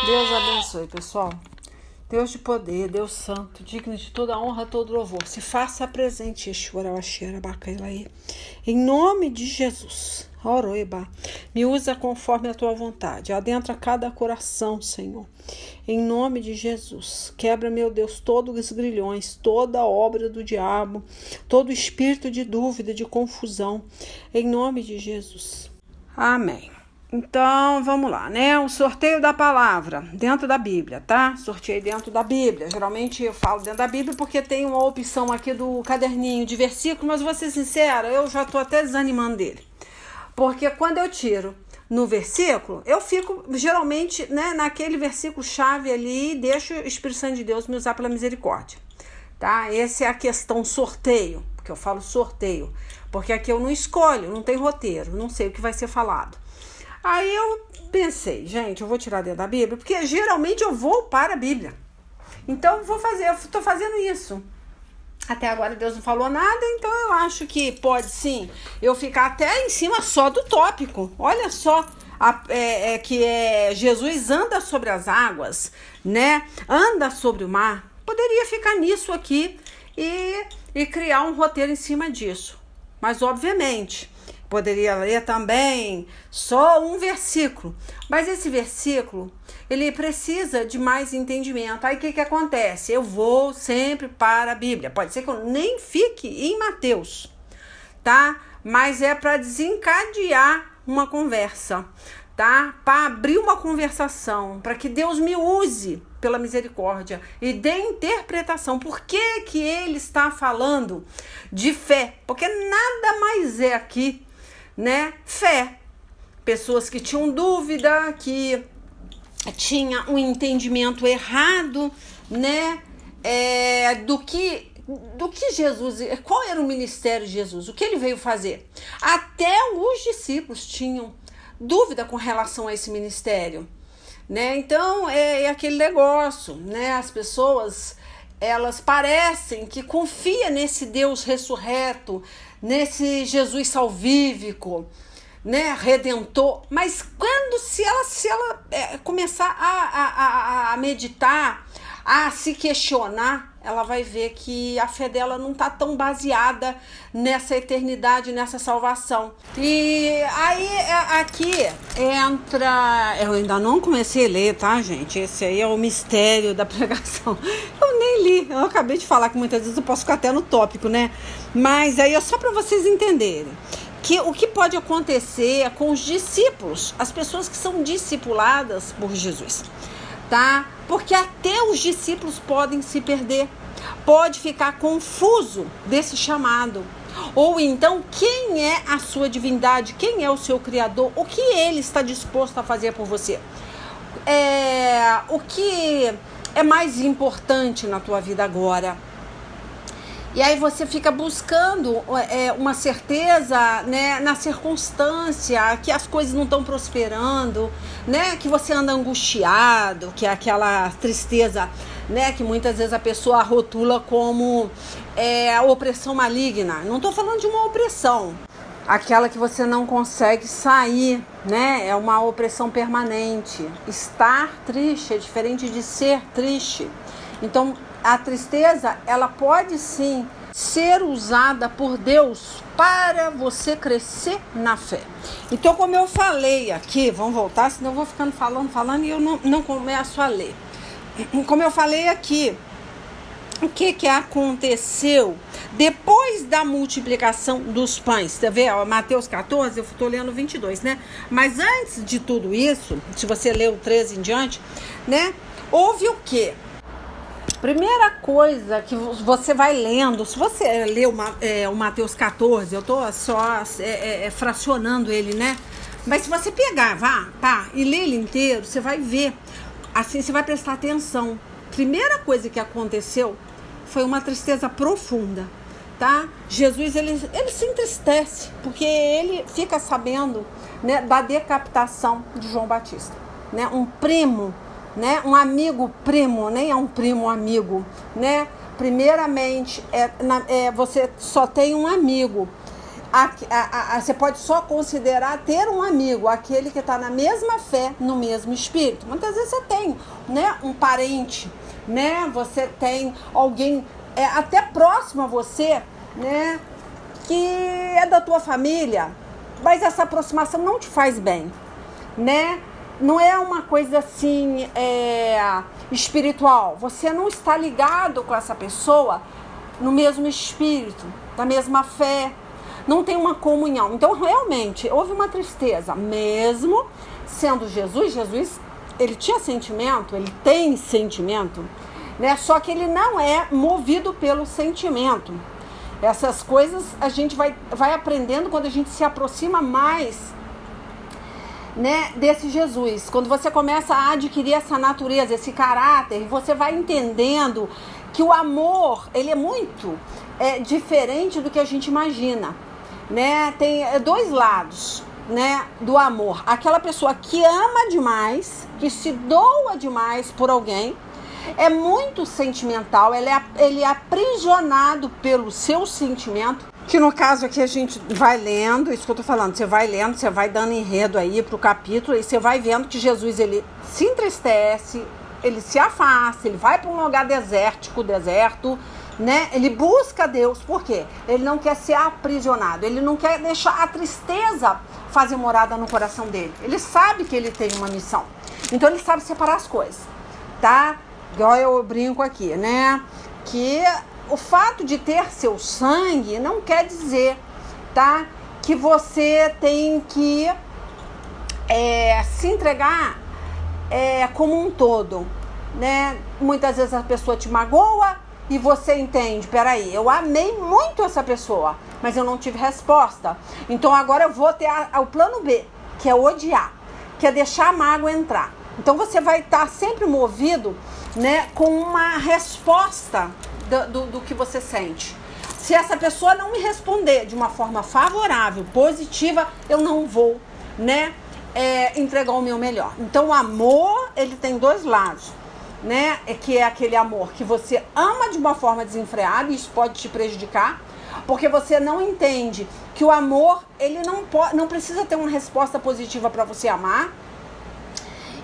Deus abençoe, pessoal. Deus de poder, Deus santo, digno de toda honra, todo louvor. Se faça presente, Yeshua, em nome de Jesus. Oroeba, me usa conforme a tua vontade. Adentra cada coração, Senhor. Em nome de Jesus. Quebra, meu Deus, todos os grilhões, toda obra do diabo, todo espírito de dúvida, de confusão. Em nome de Jesus. Amém. Então, vamos lá, né? O sorteio da palavra dentro da Bíblia, tá? Sorteio dentro da Bíblia. Geralmente eu falo dentro da Bíblia porque tem uma opção aqui do caderninho de versículo, mas vou ser sincera, eu já tô até desanimando dele. Porque quando eu tiro no versículo, eu fico geralmente, né, naquele versículo chave ali e deixo o Espírito Santo de Deus me usar pela misericórdia, tá? Essa é a questão sorteio, porque eu falo sorteio, porque aqui eu não escolho, não tem roteiro, não sei o que vai ser falado. Aí eu pensei, gente, eu vou tirar dentro da Bíblia, porque geralmente eu vou para a Bíblia. Então eu estou fazendo isso. Até agora Deus não falou nada, então eu acho que pode sim eu ficar até em cima só do tópico. Olha só, Jesus anda sobre as águas, né? Anda sobre o mar. Poderia ficar nisso aqui e criar um roteiro em cima disso. Mas obviamente poderia ler também só um versículo, mas esse versículo, ele precisa de mais entendimento. Aí o que acontece? Eu vou sempre para a Bíblia. Pode ser que eu nem fique em Mateus, tá? Mas é para desencadear uma conversa, tá? Para abrir uma conversação, para que Deus me use pela misericórdia e dê interpretação. Por que que ele está falando de fé? Porque nada mais é aqui, né? Fé. Pessoas que tinham dúvida, que tinha um entendimento errado, né? Do que Jesus, qual era o ministério de Jesus, o que ele veio fazer. Até os discípulos tinham dúvida com relação a esse ministério, né? Então é aquele negócio, né? As pessoas, elas parecem que confiam nesse Deus ressurreto, nesse Jesus salvífico, né, redentor, mas quando se ela começar a meditar, a se questionar, ela vai ver que a fé dela não está tão baseada nessa eternidade, nessa salvação. E aí aqui entra, eu ainda não comecei a ler, tá, gente? Esse aí é o mistério da pregação. Eu nem li, eu acabei de falar que muitas vezes eu posso ficar até no tópico, né? Mas aí é só para vocês entenderem. O que pode acontecer com os discípulos, as pessoas que são discipuladas por Jesus, tá? Porque até os discípulos podem se perder, pode ficar confuso desse chamado. Ou então, quem é a sua divindade, quem é o seu Criador, o que ele está disposto a fazer por você? O que é mais importante na tua vida agora? E aí você fica buscando uma certeza, né, na circunstância, que as coisas não estão prosperando, né, que você anda angustiado, que é aquela tristeza, né, que muitas vezes a pessoa rotula como opressão maligna. Não estou falando de uma opressão, aquela que você não consegue sair, né, é uma opressão permanente. Estar triste é diferente de ser triste. Então, a tristeza, ela pode sim ser usada por Deus para você crescer na fé. Então, como eu falei aqui, vamos voltar, senão eu vou ficando falando e eu não começo a ler. Como eu falei aqui, o que aconteceu depois da multiplicação dos pães? Você vê, Mateus 14, eu estou lendo 22, né? Mas antes de tudo isso, se você ler o 13 em diante, né? Houve o quê? Primeira coisa que você vai lendo, se você lê o Mateus 14, eu estou só fracionando ele, né? Mas se você pegar, e ler ele inteiro, você vai ver, assim você vai prestar atenção. Primeira coisa que aconteceu foi uma tristeza profunda, tá? Jesus, ele se entristece, porque ele fica sabendo, né, da decapitação de João Batista, né? Um primo, né, um amigo primo, nem é um primo amigo, né? Primeiramente, você só tem um amigo. você pode só considerar ter um amigo, aquele que está na mesma fé, no mesmo espírito. Muitas vezes você tem, né, um parente, né, você tem alguém até próximo a você, né, que é da tua família, mas essa aproximação não te faz bem, né? Não é uma coisa assim espiritual. Você não está ligado com essa pessoa no mesmo espírito, da mesma fé. Não tem uma comunhão. Então, realmente, houve uma tristeza. Mesmo sendo Jesus, ele tinha sentimento, ele tem sentimento, né? Só que ele não é movido pelo sentimento. Essas coisas a gente vai aprendendo quando a gente se aproxima mais, né, desse Jesus. Quando você começa a adquirir essa natureza, esse caráter, você vai entendendo que o amor, ele é muito diferente do que a gente imagina, né? Tem dois lados, né, do amor. Aquela pessoa que ama demais, que se doa demais por alguém, é muito sentimental, ele é aprisionado pelo seu sentimento, que no caso aqui a gente vai lendo, isso que eu tô falando, você vai lendo, você vai dando enredo aí pro capítulo, e você vai vendo que Jesus, ele se entristece, ele se afasta, ele vai para um lugar deserto, né? Ele busca Deus, por quê? Ele não quer ser aprisionado, ele não quer deixar a tristeza fazer morada no coração dele, ele sabe que ele tem uma missão, então ele sabe separar as coisas, tá? Igual eu brinco aqui, né? Que o fato de ter seu sangue não quer dizer, tá? Que você tem que se entregar como um todo, né? Muitas vezes a pessoa te magoa e você entende, peraí, eu amei muito essa pessoa, mas eu não tive resposta. Então agora eu vou ter o plano B, que é odiar, que é deixar a mágoa entrar. Então você vai estar sempre movido, né, com uma resposta do que você sente. Se essa pessoa não me responder de uma forma favorável, positiva, eu não vou, né, entregar o meu melhor. Então o amor, ele tem dois lados, né, que é aquele amor que você ama de uma forma desenfreada, e isso pode te prejudicar, porque você não entende que o amor, ele não precisa ter uma resposta positiva para você amar.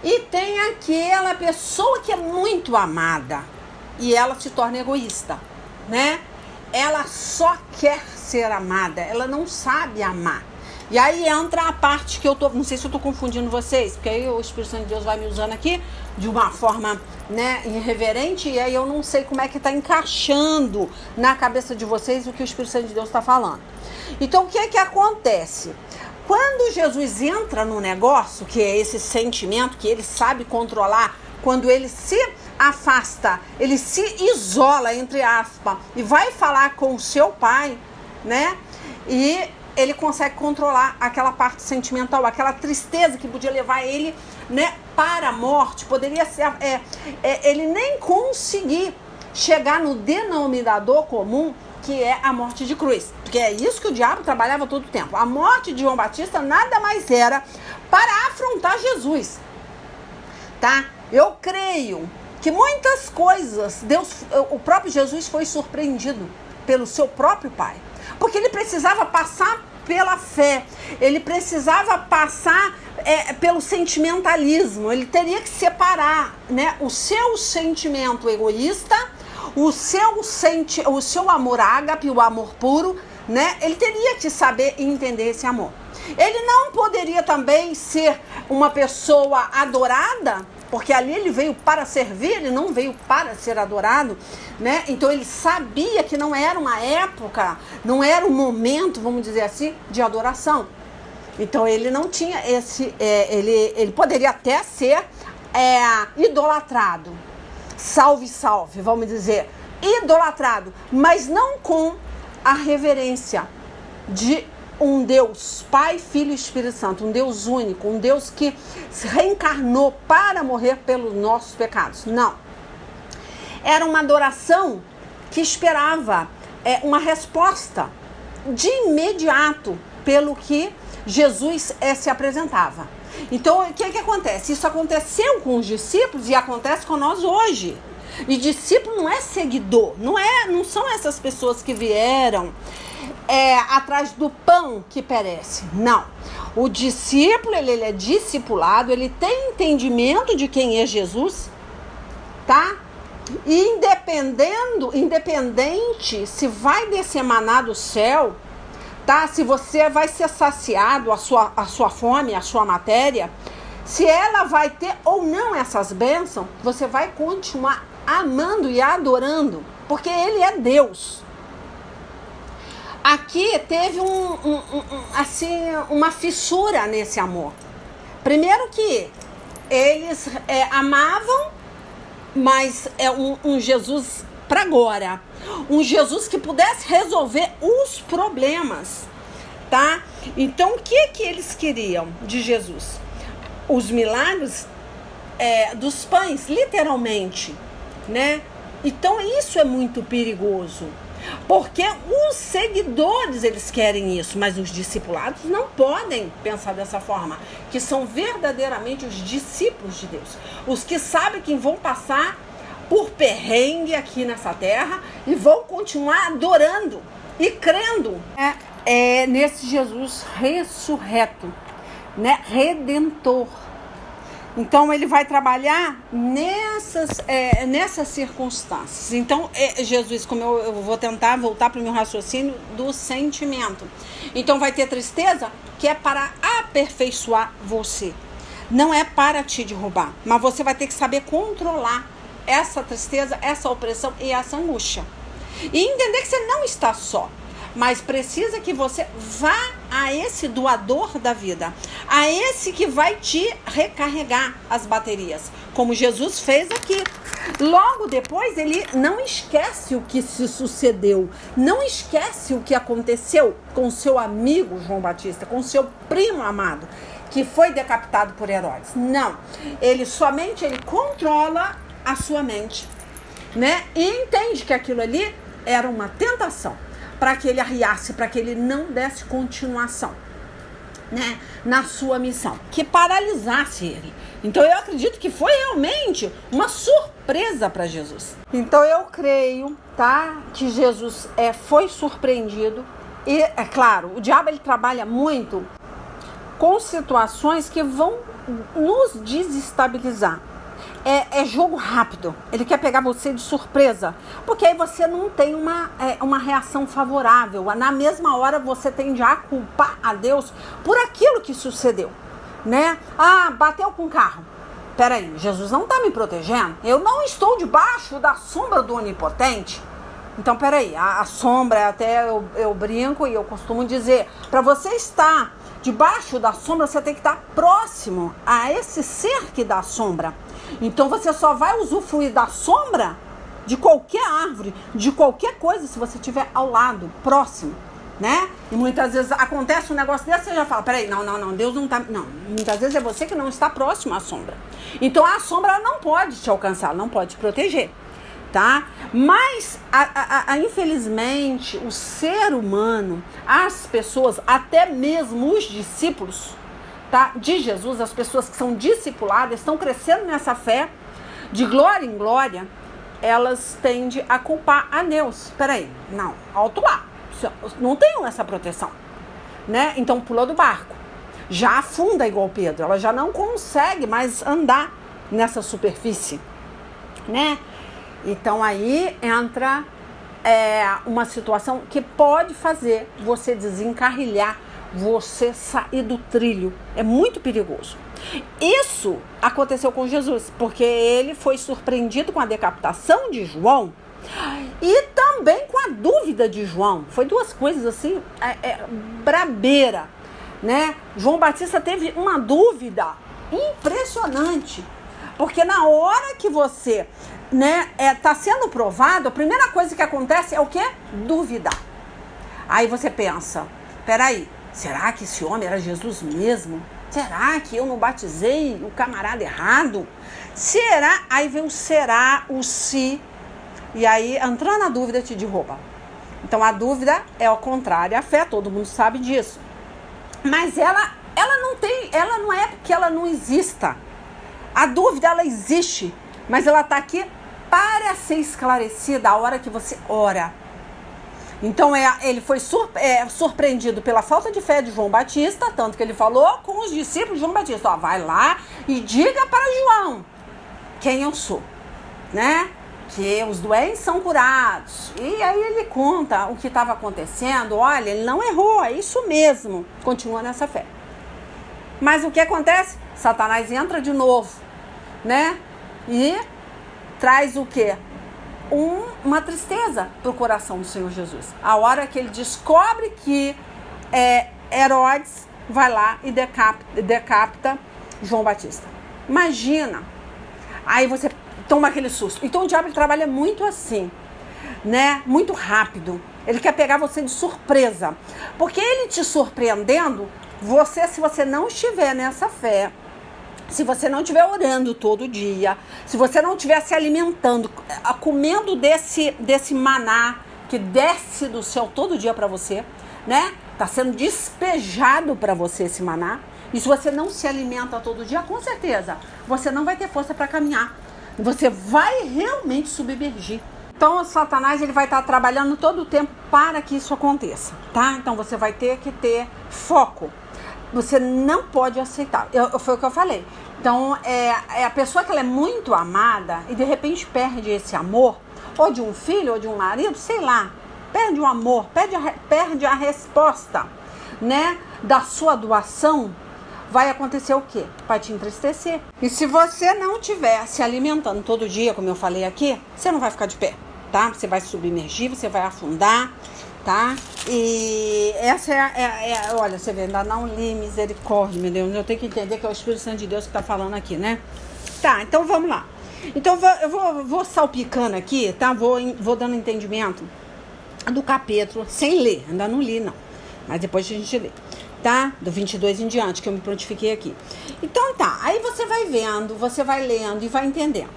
E tem aquela pessoa que é muito amada e ela se torna egoísta, né? Ela só quer ser amada, ela não sabe amar. E aí entra a parte que eu tô, não sei se eu tô confundindo vocês, porque aí o Espírito Santo de Deus vai me usando aqui de uma forma, né, irreverente, e aí eu não sei como é que tá encaixando na cabeça de vocês o que o Espírito Santo de Deus tá falando. Então o que é que acontece? Quando Jesus entra no negócio, que é esse sentimento que ele sabe controlar, quando ele se afasta, ele se isola, entre aspas, e vai falar com o seu pai, né? E ele consegue controlar aquela parte sentimental, aquela tristeza que podia levar ele, né, para a morte. Poderia ser ele nem conseguir chegar no denominador comum, que é a morte de cruz. Porque é isso que o diabo trabalhava todo o tempo. A morte de João Batista nada mais era para afrontar Jesus, tá? Eu creio que muitas coisas, o próprio Jesus foi surpreendido pelo seu próprio Pai. Porque ele precisava passar pela fé, ele precisava passar pelo sentimentalismo, ele teria que separar, né, o seu sentimento egoísta, o seu amor ágape, o amor puro, né? Ele teria que saber e entender esse amor. Ele não poderia também ser uma pessoa adorada, porque ali ele veio para servir, ele não veio para ser adorado, né? Então ele sabia que não era uma época, não era um momento, vamos dizer assim, de adoração. Então ele não tinha ele poderia até ser idolatrado, salve, vamos dizer, idolatrado, mas não com a reverência de um Deus, Pai, Filho e Espírito Santo, um Deus único, um Deus que se reencarnou para morrer pelos nossos pecados. Não. Era uma adoração que esperava uma resposta de imediato pelo que Jesus se apresentava. Então, o que acontece? Isso aconteceu com os discípulos e acontece com nós hoje. E discípulo não é seguidor, não são essas pessoas que vieram atrás do pão que perece. Não. O discípulo, ele é discipulado, ele tem entendimento de quem é Jesus, tá? E independente se vai descer maná do céu, tá? Se você vai ser saciado, a sua fome, a sua matéria, se ela vai ter ou não essas bênçãos, você vai continuar amando e adorando, porque ele é Deus. Aqui teve uma fissura nesse amor. Primeiro que eles amavam, mas é um Jesus para agora. Um Jesus que pudesse resolver os problemas, tá? Então, o que eles queriam de Jesus? Os milagres dos pães, literalmente, né? Então, isso é muito perigoso. Porque os seguidores, eles querem isso, mas os discipulados não podem pensar dessa forma, que são verdadeiramente os discípulos de Deus, os que sabem que vão passar por perrengue aqui nessa terra e vão continuar adorando e crendo nesse Jesus ressurreto, né? Redentor. Então, ele vai trabalhar nessas circunstâncias. Então, Jesus, como eu vou tentar voltar para o meu raciocínio do sentimento. Então, vai ter tristeza que é para aperfeiçoar você. Não é para te derrubar. Mas você vai ter que saber controlar essa tristeza, essa opressão e essa angústia. E entender que você não está só. Mas precisa que você vá a esse doador da vida, a esse que vai te recarregar as baterias, como Jesus fez aqui. Logo depois, ele não esquece o que se sucedeu, não esquece o que aconteceu com seu amigo João Batista, com seu primo amado, que foi decapitado por Herodes. Não, ele controla a sua mente, né? E entende que aquilo ali era uma tentação, para que ele arriasse, para que ele não desse continuação, né, na sua missão, que paralisasse ele. Então eu acredito que foi realmente uma surpresa para Jesus. Então eu creio, tá, que Jesus foi surpreendido. E é claro, o diabo ele trabalha muito com situações que vão nos desestabilizar. É jogo rápido. Ele quer pegar você de surpresa, porque aí você não tem uma reação favorável. Na mesma hora você tende a culpar a Deus por aquilo que sucedeu, né? Bateu com o carro. Peraí, Jesus não está me protegendo? Eu não estou debaixo da sombra do Onipotente? Então, peraí, a sombra, até eu brinco e eu costumo dizer, para você estar debaixo da sombra, você tem que estar próximo a esse ser que dá sombra. Então você só vai usufruir da sombra de qualquer árvore, de qualquer coisa, se você estiver ao lado, próximo, né? E muitas vezes acontece um negócio desse, você já fala, peraí, não, Deus não tá... Não, muitas vezes é você que não está próximo à sombra. Então a sombra ela não pode te alcançar, não pode te proteger, tá? Mas, infelizmente, o ser humano, as pessoas, até mesmo os discípulos, tá, de Jesus, as pessoas que são discipuladas, estão crescendo nessa fé, de glória em glória, elas tendem a culpar a Deus. Peraí, não, alto lá, não tenho essa proteção, né? Então pula do barco, já afunda igual Pedro, ela já não consegue mais andar nessa superfície, né? Então aí entra uma situação que pode fazer você desencarrilhar, você sair do trilho. É muito perigoso. Isso aconteceu com Jesus, porque ele foi surpreendido com a decapitação de João e também com a dúvida de João. Foi duas coisas assim, brabeira, né? João Batista teve uma dúvida impressionante, porque na hora que você, né, tá sendo provado, a primeira coisa que acontece é o quê? Duvidar. Aí você pensa, peraí, será que esse homem era Jesus mesmo? Será que eu não batizei o camarada errado? Será? Aí vem o será, o se, e aí entrando na dúvida te derruba. Então a dúvida é ao contrário à fé, todo mundo sabe disso. Mas ela não é porque ela não exista. A dúvida ela existe, mas ela está aqui para ser esclarecida a hora que você ora. Então ele foi surpreendido pela falta de fé de João Batista, tanto que ele falou com os discípulos de João Batista, ó, vai lá e diga para João quem eu sou, né? Que os doentes são curados. E aí ele conta o que estava acontecendo. Olha, ele não errou, é isso mesmo. Continua nessa fé. Mas o que acontece? Satanás entra de novo, né? E traz o quê? Uma tristeza para o coração do Senhor Jesus. A hora que ele descobre que Herodes vai lá e decapita João Batista. Imagina. Aí você toma aquele susto. Então o diabo ele trabalha muito assim, né? Muito rápido. Ele quer pegar você de surpresa. Porque ele te surpreendendo, se você não estiver nessa fé, se você não estiver orando todo dia, se você não estiver se alimentando, comendo desse maná que desce do céu todo dia para você, né? Tá sendo despejado para você esse maná. E se você não se alimenta todo dia, com certeza, você não vai ter força para caminhar. Você vai realmente submergir. Então, o Satanás ele vai estar trabalhando todo o tempo para que isso aconteça, tá? Então, você vai ter que ter foco. Você não pode aceitar. Foi o que eu falei. Então, a pessoa que ela é muito amada e de repente perde esse amor, ou de um filho, ou de um marido, sei lá, perde o amor, perde a resposta, né, da sua doação, vai acontecer o quê? Vai te entristecer. E se você não estiver se alimentando todo dia, como eu falei aqui, você não vai ficar de pé, tá? Você vai submergir, você vai afundar, tá? E essa olha, você vê, ainda não li, misericórdia, meu Deus, eu tenho que entender que é o Espírito Santo de Deus que tá falando aqui, né? Tá, então vamos lá. Então eu vou salpicando aqui, tá? Vou dando entendimento do capítulo, sem ler, ainda não li não, mas depois a gente lê, tá? Do 22 em diante, que eu me prontifiquei aqui. Então tá, aí você vai vendo, você vai lendo e vai entendendo.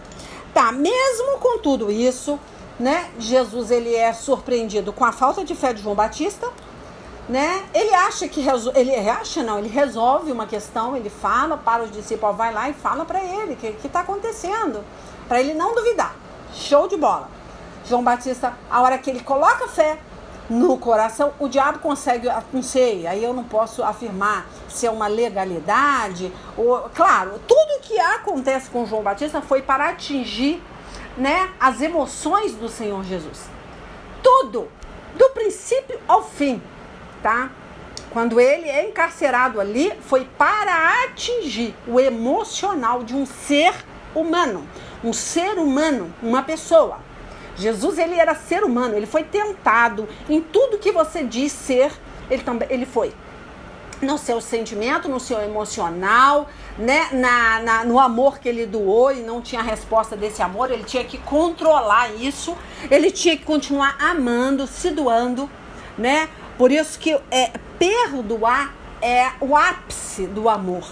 Tá, mesmo com tudo isso, né? Jesus, ele é surpreendido com a falta de fé de João Batista, né? Ele resolve uma questão, ele fala para os discípulos, vai lá e fala para ele o que está acontecendo, para ele não duvidar. Show de bola. João Batista, a hora que ele coloca fé no coração, o diabo consegue, não sei, aí eu não posso afirmar se é uma legalidade, ou, claro, tudo que acontece com João Batista foi para atingir, né, as emoções do Senhor Jesus. Tudo, do princípio ao fim, tá? Quando ele é encarcerado ali, foi para atingir o emocional de um ser humano, uma pessoa. Jesus, ele era ser humano, ele foi tentado em tudo que você diz ser, ele foi. No seu sentimento, no seu emocional, né? No amor que ele doou e não tinha resposta desse amor, ele tinha que controlar isso, ele tinha que continuar amando, se doando, né? Por isso que perdoar é o ápice do amor.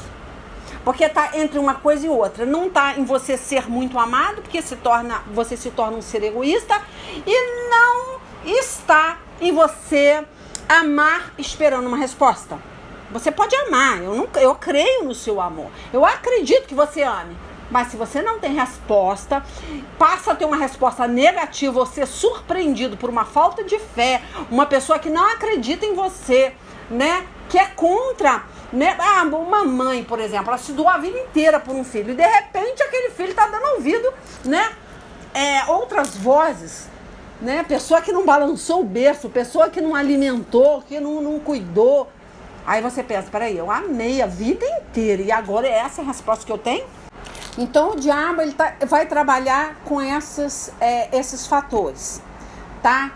Porque está entre uma coisa e outra. Não está em você ser muito amado, porque você se torna um ser egoísta. E não está em você amar esperando uma resposta. Você pode amar, eu creio no seu amor. Eu acredito que você ame. Mas se você não tem resposta, passa a ter uma resposta negativa, você é surpreendido por uma falta de fé, uma pessoa que não acredita em você, né? Que é contra, né? Uma mãe, por exemplo, ela se doou a vida inteira por um filho e de repente aquele filho está dando ouvido, né? Outras vozes, né? Pessoa que não balançou o berço, pessoa que não alimentou, que não cuidou. Aí você pensa, peraí, eu amei a vida inteira e agora é essa a resposta que eu tenho? Então o diabo ele vai trabalhar com esses fatores, tá?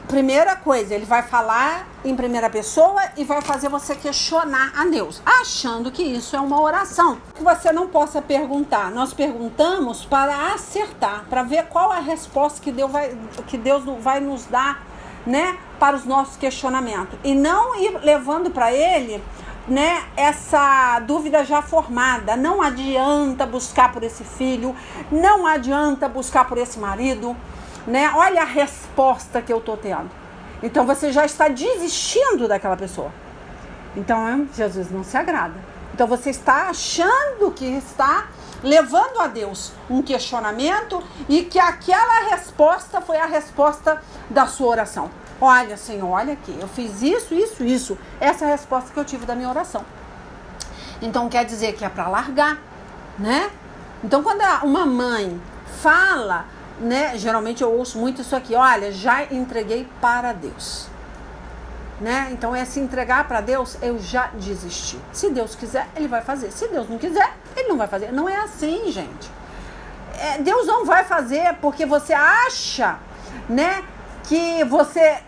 Primeira coisa, ele vai falar em primeira pessoa e vai fazer você questionar a Deus, achando que isso é uma oração. Que você não possa perguntar. Nós perguntamos para acertar, para ver qual a resposta que Deus vai nos dar, né, para os nossos questionamentos. E não ir levando para ele, né, essa dúvida já formada. Não adianta buscar por esse filho, não adianta buscar por esse marido, né? Olha a resposta que eu tô tendo. Então você já está desistindo daquela pessoa. Então Jesus não se agrada. Então você está achando que está levando a Deus um questionamento e que aquela resposta foi a resposta da sua oração. Olha, Senhor, olha aqui, eu fiz isso. Essa é a resposta que eu tive da minha oração. Então quer dizer que é para largar, né? Então quando uma mãe fala, né? Geralmente eu ouço muito isso aqui, olha, já entreguei para Deus. Né? Então é se entregar para Deus, eu já desisti. Se Deus quiser, Ele vai fazer. Se Deus não quiser, Ele não vai fazer. Não é assim, gente. Deus não vai fazer porque você acha, né, que você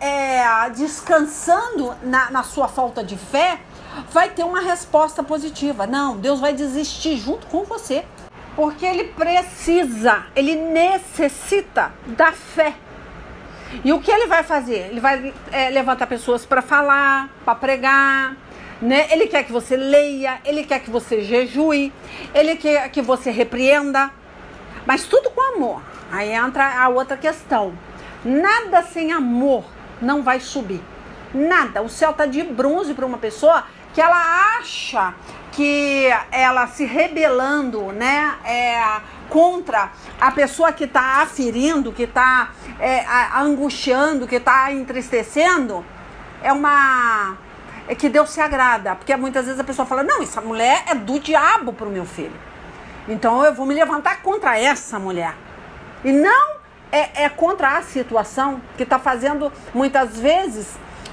descansando na sua falta de fé, vai ter uma resposta positiva. Não, Deus vai desistir junto com você. Porque Ele precisa, Ele necessita da fé. E o que Ele vai fazer? Ele vai levantar pessoas para falar, para pregar, né? Ele quer que você leia, Ele quer que você jejue, Ele quer que você repreenda, mas tudo com amor. Aí entra a outra questão. Nada sem amor não vai subir. Nada. O céu está de bronze para uma pessoa que ela acha que ela se rebelando, né, contra a pessoa que está aferindo, que está angustiando, que está entristecendo, é que Deus se agrada. Porque muitas vezes a pessoa fala, não, essa mulher é do diabo para o meu filho. Então eu vou me levantar contra essa mulher. E não é contra a situação que está fazendo, muitas vezes,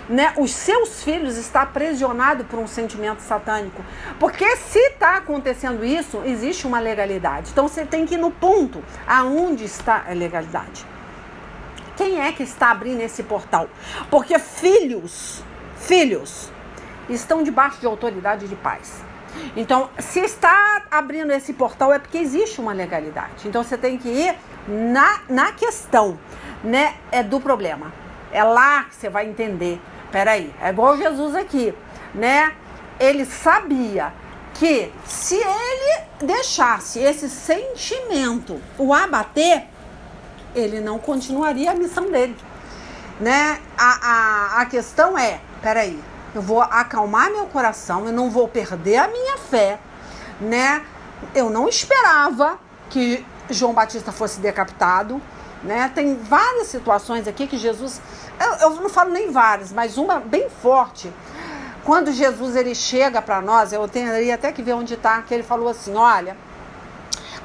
né, os seus filhos está aprisionado por um sentimento satânico. Porque se está acontecendo isso, existe uma legalidade. Então você tem que ir no ponto aonde está a legalidade. Quem é que está abrindo esse portal? Porque filhos estão debaixo de autoridade de pais. Então, se está abrindo esse portal é porque existe uma legalidade. Então você tem que ir na questão, né, do problema. É lá que você vai entender. Peraí, é igual Jesus aqui, né? Ele sabia que se ele deixasse esse sentimento o abater, ele não continuaria a missão dele, né? A questão é, peraí, eu vou acalmar meu coração, eu não vou perder a minha fé, né? Eu não esperava que João Batista fosse decapitado, né? Tem várias situações aqui que Jesus... Eu não falo nem várias, mas uma bem forte. Quando Jesus ele chega para nós, eu teria até que ver onde está, que ele falou assim, olha,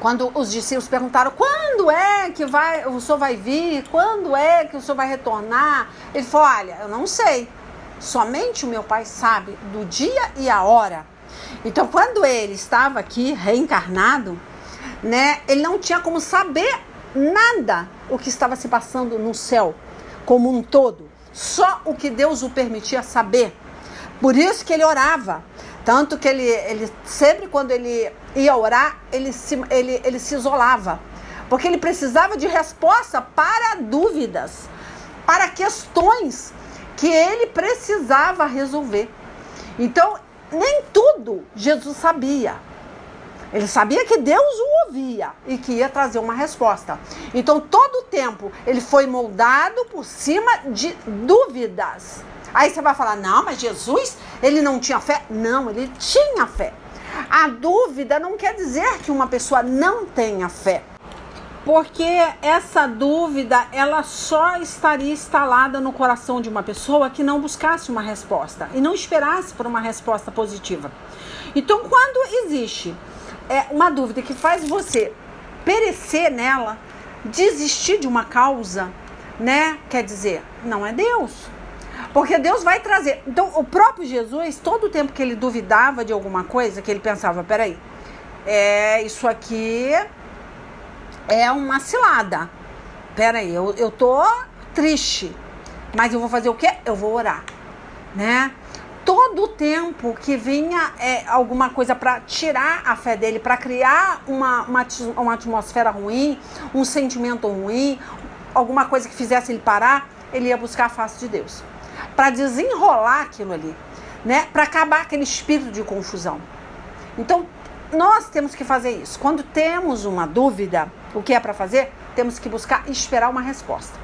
quando os discípulos perguntaram, quando é que o Senhor vai vir? Quando é que o Senhor vai retornar? Ele falou, olha, eu não sei. Somente o meu Pai sabe do dia e a hora. Então, quando ele estava aqui, reencarnado, né, ele não tinha como saber nada o que estava se passando no céu como um todo, só o que Deus o permitia saber. Por isso que ele orava, tanto que ele sempre quando ele ia orar, ele se isolava, porque ele precisava de resposta para dúvidas, para questões que ele precisava resolver. Então, nem tudo Jesus sabia. Ele sabia que Deus o ouvia e que ia trazer uma resposta. Então, todo o tempo, ele foi moldado por cima de dúvidas. Aí você vai falar, não, mas Jesus, ele não tinha fé? Não, ele tinha fé. A dúvida não quer dizer que uma pessoa não tenha fé. Porque essa dúvida, ela só estaria instalada no coração de uma pessoa que não buscasse uma resposta e não esperasse por uma resposta positiva. Então, quando existe uma dúvida que faz você perecer nela, desistir de uma causa, né? Quer dizer, não é Deus. Porque Deus vai trazer. Então, o próprio Jesus, todo o tempo que ele duvidava de alguma coisa, que ele pensava, peraí, isso aqui é uma cilada. Peraí, eu tô triste, mas eu vou fazer o quê? Eu vou orar, né? Todo o tempo que vinha alguma coisa para tirar a fé dele, para criar uma atmosfera ruim, um sentimento ruim, alguma coisa que fizesse ele parar, ele ia buscar a face de Deus. Para desenrolar aquilo ali, né? Para acabar aquele espírito de confusão. Então, nós temos que fazer isso. Quando temos uma dúvida, o que é para fazer? Temos que buscar e esperar uma resposta.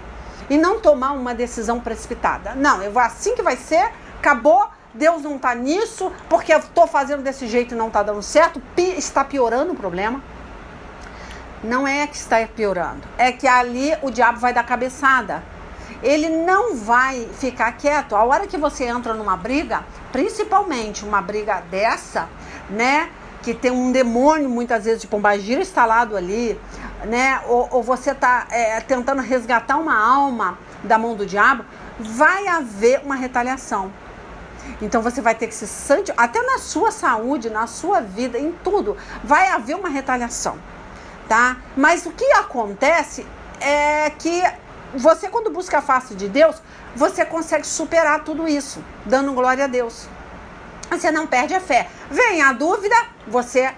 E não tomar uma decisão precipitada. Não, eu vou assim que vai ser, acabou. Deus não está nisso, porque eu estou fazendo desse jeito e não está dando certo, está piorando o problema. Não é que está piorando, é que ali o diabo vai dar cabeçada. Ele não vai ficar quieto. A hora que você entra numa briga, principalmente uma briga dessa, né, que tem um demônio muitas vezes de pombagira instalado ali, né, ou você está tentando resgatar uma alma da mão do diabo, vai haver uma retaliação. Então você vai ter que se santificar, até na sua saúde, na sua vida, em tudo, vai haver uma retaliação, tá? Mas o que acontece é que você, quando busca a face de Deus, você consegue superar tudo isso, dando glória a Deus. Você não perde a fé. Vem a dúvida, você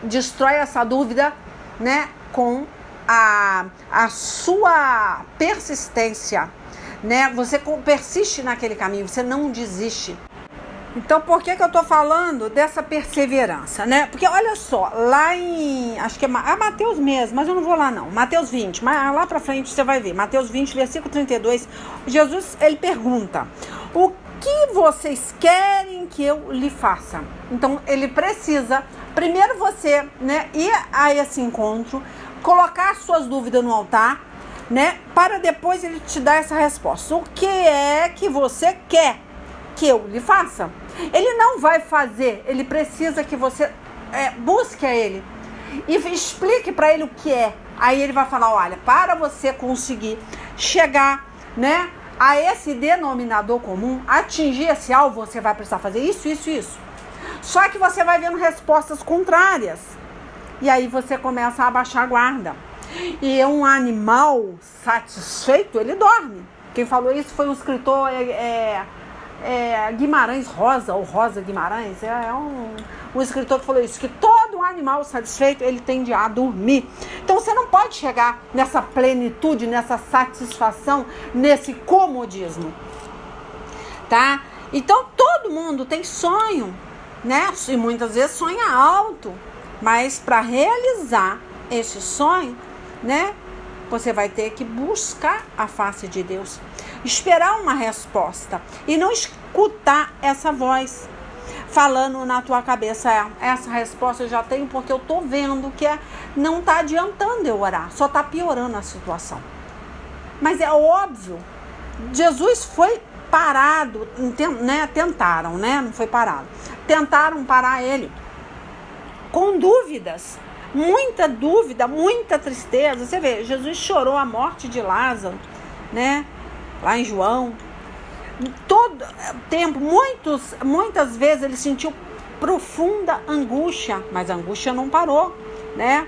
destrói essa dúvida, né, com a sua persistência, né? Você persiste naquele caminho, você não desiste. Então, por que eu tô falando dessa perseverança, né? Porque olha só, lá em, acho que é Mateus mesmo, mas eu não vou lá não, Mateus 20, mas lá pra frente você vai ver, Mateus 20, versículo 32, Jesus, ele pergunta, o que vocês querem que eu lhe faça? Então, ele precisa, primeiro você, né, ir a esse encontro, colocar suas dúvidas no altar, né, para depois ele te dar essa resposta. O que é que você quer que eu lhe faça? Ele não vai fazer, ele precisa que você busque a ele e explique para ele o que é. Aí ele vai falar, olha, para você conseguir chegar, né, a esse denominador comum, atingir esse alvo, você vai precisar fazer isso, isso, isso. Só que você vai vendo respostas contrárias. E aí você começa a abaixar a guarda. E um animal satisfeito, ele dorme. Quem falou isso foi um escritor Guimarães Rosa, ou Rosa Guimarães, um escritor que falou isso, que todo animal satisfeito, ele tende a dormir. Então você não pode chegar nessa plenitude, nessa satisfação, nesse comodismo, tá? Então todo mundo tem sonho, né? E muitas vezes sonha alto, mas para realizar esse sonho, né, você vai ter que buscar a face de Deus, esperar uma resposta e não escutar essa voz falando na tua cabeça, essa resposta eu já tenho porque eu tô vendo que não tá adiantando eu orar, só tá piorando a situação. Mas é óbvio, Jesus foi parado, né? Tentaram, né? Não foi parado. Tentaram parar ele com dúvidas, muita dúvida, muita tristeza. Você vê, Jesus chorou a morte de Lázaro, né? Lá em João. Todo tempo, muitas vezes ele sentiu profunda angústia, mas a angústia não parou, né?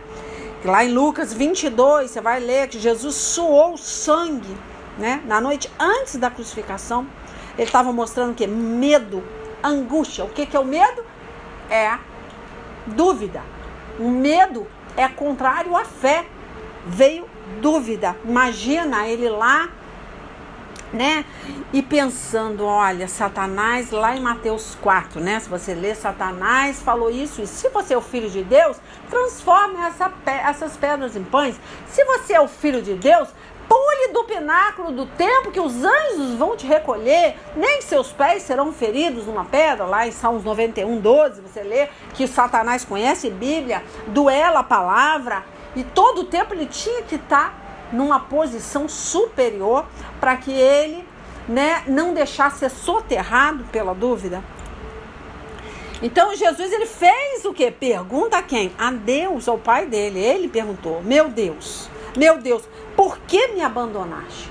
Lá em Lucas 22, você vai ler que Jesus suou sangue, né? Na noite antes da crucificação, ele estava mostrando o quê? Medo, angústia. O que é o medo? É dúvida. O medo é contrário à fé. Veio dúvida. Imagina ele lá, né? E pensando, olha, Satanás, lá em Mateus 4, né? Se você ler, Satanás falou isso, e se você é o filho de Deus, transforme essas pedras em pães. Se você é o filho de Deus, pule do pináculo do templo, que os anjos vão te recolher, nem seus pés serão feridos numa pedra. Lá em Salmos 91, 12, você lê que Satanás conhece Bíblia, duela a palavra, e todo o tempo ele tinha que estar numa posição superior para que ele, né, não deixasse ser soterrado pela dúvida. Então Jesus, ele fez o quê? Pergunta a quem? A Deus, ao pai dele. Ele perguntou, meu Deus, por que me abandonaste?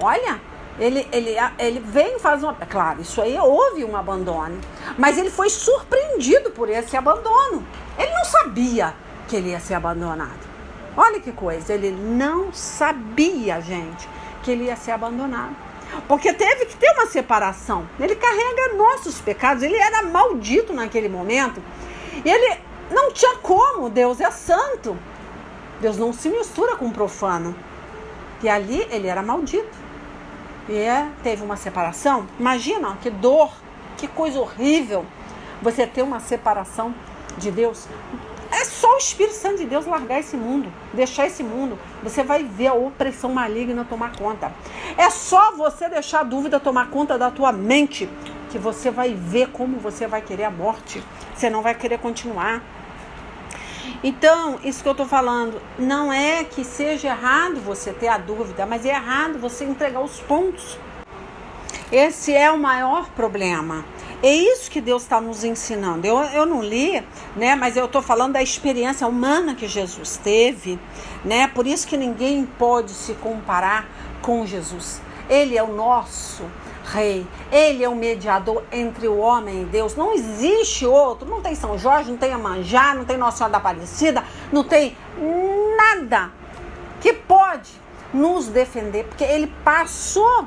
Olha, ele vem e faz uma... Claro, isso aí houve um abandono, mas ele foi surpreendido por esse abandono. Ele não sabia que ele ia ser abandonado. Olha que coisa, ele não sabia, gente, que ele ia ser abandonado. Porque teve que ter uma separação. Ele carrega nossos pecados, ele era maldito naquele momento. E ele não tinha como, Deus é santo. Deus não se mistura com o profano. E ali ele era maldito. E teve uma separação. Imagina, que dor, que coisa horrível você ter uma separação de Deus. É só o Espírito Santo de Deus largar esse mundo, deixar esse mundo. Você vai ver a opressão maligna tomar conta. É só você deixar a dúvida tomar conta da tua mente, que você vai ver como você vai querer a morte. Você não vai querer continuar. Então, isso que eu tô falando, não é que seja errado você ter a dúvida, mas é errado você entregar os pontos. Esse é o maior problema. É isso que Deus está nos ensinando. Eu não li, né? Mas eu estou falando da experiência humana que Jesus teve, né? Por isso que ninguém pode se comparar com Jesus. Ele é o nosso Rei. Ele é o mediador entre o homem e Deus. Não existe outro. Não tem São Jorge, não tem Iemanjá, não tem Nossa Senhora da Aparecida, não tem nada que pode nos defender, porque ele passou,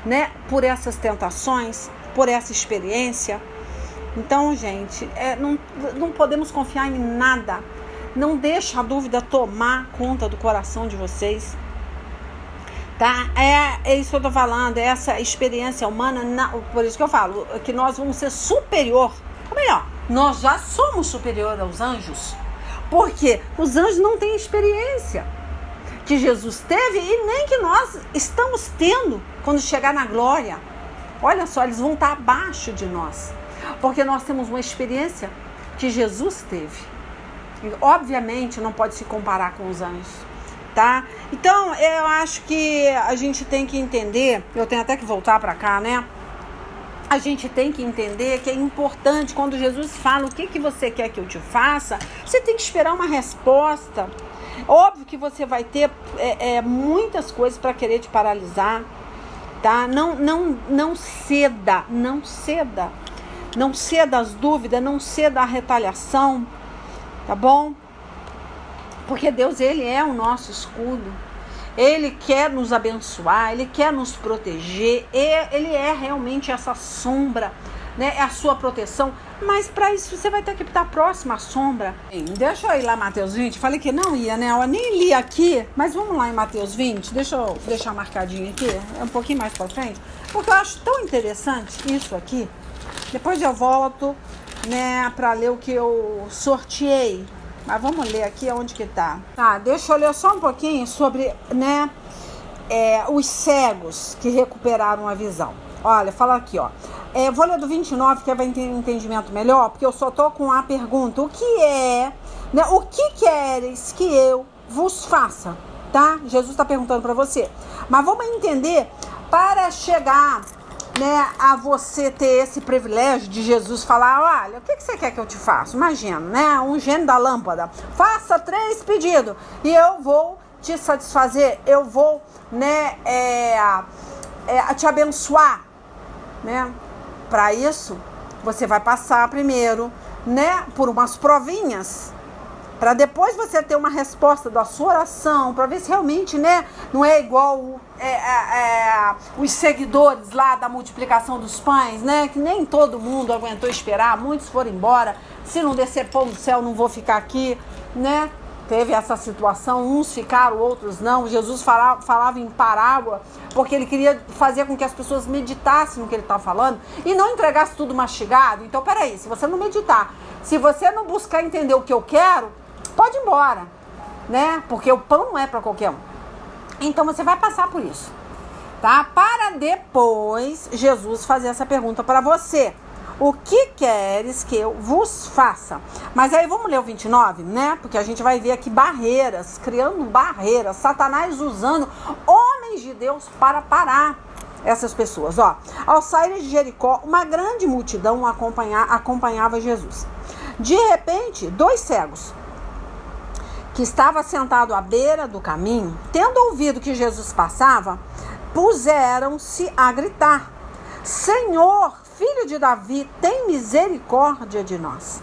né, por essas tentações, por essa experiência. Então, gente, não podemos confiar em nada. Não deixa a dúvida tomar conta do coração de vocês, tá? É isso que eu tô falando, é essa experiência humana. Por isso que eu falo que nós vamos ser superior, ou melhor, nós já somos superior aos anjos, porque os anjos não têm experiência que Jesus teve e nem que nós estamos tendo quando chegar na glória. Olha só, eles vão estar abaixo de nós, porque nós temos uma experiência que Jesus teve. E, obviamente, não pode se comparar com os anjos, tá? Então, eu acho que a gente tem que entender, eu tenho até que voltar para cá, né? A gente tem que entender que é importante, quando Jesus fala o que você quer que eu te faça, você tem que esperar uma resposta. Óbvio que você vai ter muitas coisas para querer te paralisar, tá? Não ceda, não ceda às dúvidas, não ceda à retaliação, tá bom? Porque Deus, ele é o nosso escudo, ele quer nos abençoar, ele quer nos proteger, ele é realmente essa sombra, né? É a sua proteção, mas para isso você vai ter que estar próximo à sombra. Deixa eu ir lá, Mateus 20, falei que não ia, né? Eu nem li aqui, mas vamos lá em Mateus 20, deixa eu deixar marcadinho aqui, é um pouquinho mais para frente, porque eu acho tão interessante isso aqui. Depois eu volto, né, para ler o que eu sorteei, mas vamos ler aqui onde que tá. Tá, deixa eu ler só um pouquinho sobre, né, os cegos que recuperaram a visão. Olha, fala aqui, ó. Vou ler do 29, que vai ter um entendimento melhor, porque eu só tô com a pergunta: o que é, né, o que queres que eu vos faça? Tá? Jesus está perguntando para você. Mas vamos entender, para chegar, né, a você ter esse privilégio de Jesus falar: olha, o que você quer que eu te faça? Imagina, né, um gênio da lâmpada. Faça 3 pedidos e eu vou te satisfazer, eu vou, né, te abençoar, né? Para isso, você vai passar primeiro, né, por umas provinhas, para depois você ter uma resposta da sua oração, para ver se realmente, né, não é igual os seguidores lá da multiplicação dos pães, né, que nem todo mundo aguentou esperar, muitos foram embora. Se não descer pão do céu, não vou ficar aqui, né? Teve essa situação, uns ficaram, outros não. Jesus falava em parábola, porque ele queria fazer com que as pessoas meditassem no que ele estava falando e não entregasse tudo mastigado. Então, peraí, se você não meditar, se você não buscar entender o que eu quero, pode ir embora, né? Porque o pão não é para qualquer um. Então, você vai passar por isso, tá? Para depois, Jesus fazer essa pergunta para você: o que queres que eu vos faça? Mas aí vamos ler o 29, né? Porque a gente vai ver aqui barreiras, criando barreiras, Satanás usando homens de Deus para parar essas pessoas. Ó, ao sair de Jericó, uma grande multidão acompanhava Jesus. De repente, 2 cegos, que estavam sentados à beira do caminho, tendo ouvido que Jesus passava, puseram-se a gritar: Senhor, Filho de Davi, tem misericórdia de nós,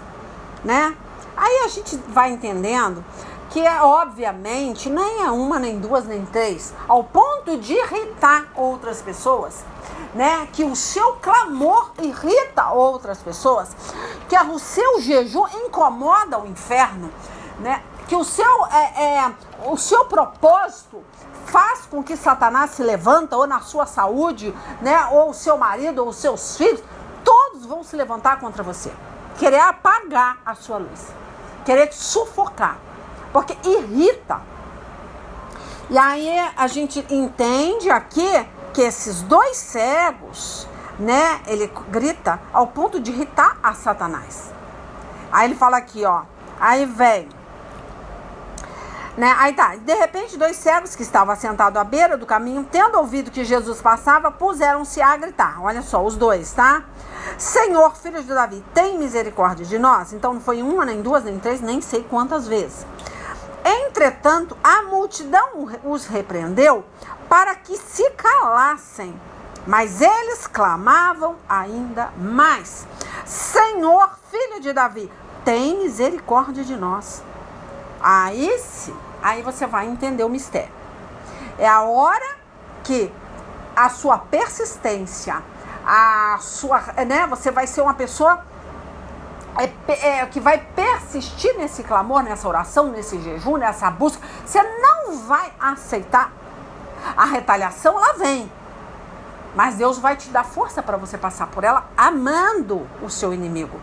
né? Aí a gente vai entendendo que, obviamente, nem é uma, nem duas, nem 3, ao ponto de irritar outras pessoas, né? Que o seu clamor irrita outras pessoas, que o seu jejum incomoda o inferno, né? Que o seu propósito faz com que Satanás se levanta, ou na sua saúde, né, ou o seu marido, ou os seus filhos, todos vão se levantar contra você, querer apagar a sua luz, querer te sufocar, porque irrita. E aí a gente entende aqui que esses 2 cegos, né, ele grita ao ponto de irritar a Satanás. Aí ele fala aqui, ó, aí vem Né? Aí tá, de repente 2 cegos que estavam sentados à beira do caminho, tendo ouvido que Jesus passava, puseram-se a gritar. Olha só, os 2, tá? Senhor, filho de Davi, tem misericórdia de nós. Então não foi 1, nem 2, nem 3, nem sei quantas vezes. Entretanto, a multidão os repreendeu para que se calassem. Mas eles clamavam ainda mais. Senhor, filho de Davi, tem misericórdia de nós. Aí você vai entender o mistério. É a hora que a sua persistência, você vai ser uma pessoa que vai persistir nesse clamor, nessa oração, nesse jejum, nessa busca. Você não vai aceitar a retaliação, ela vem. Mas Deus vai te dar força para você passar por ela amando o seu inimigo,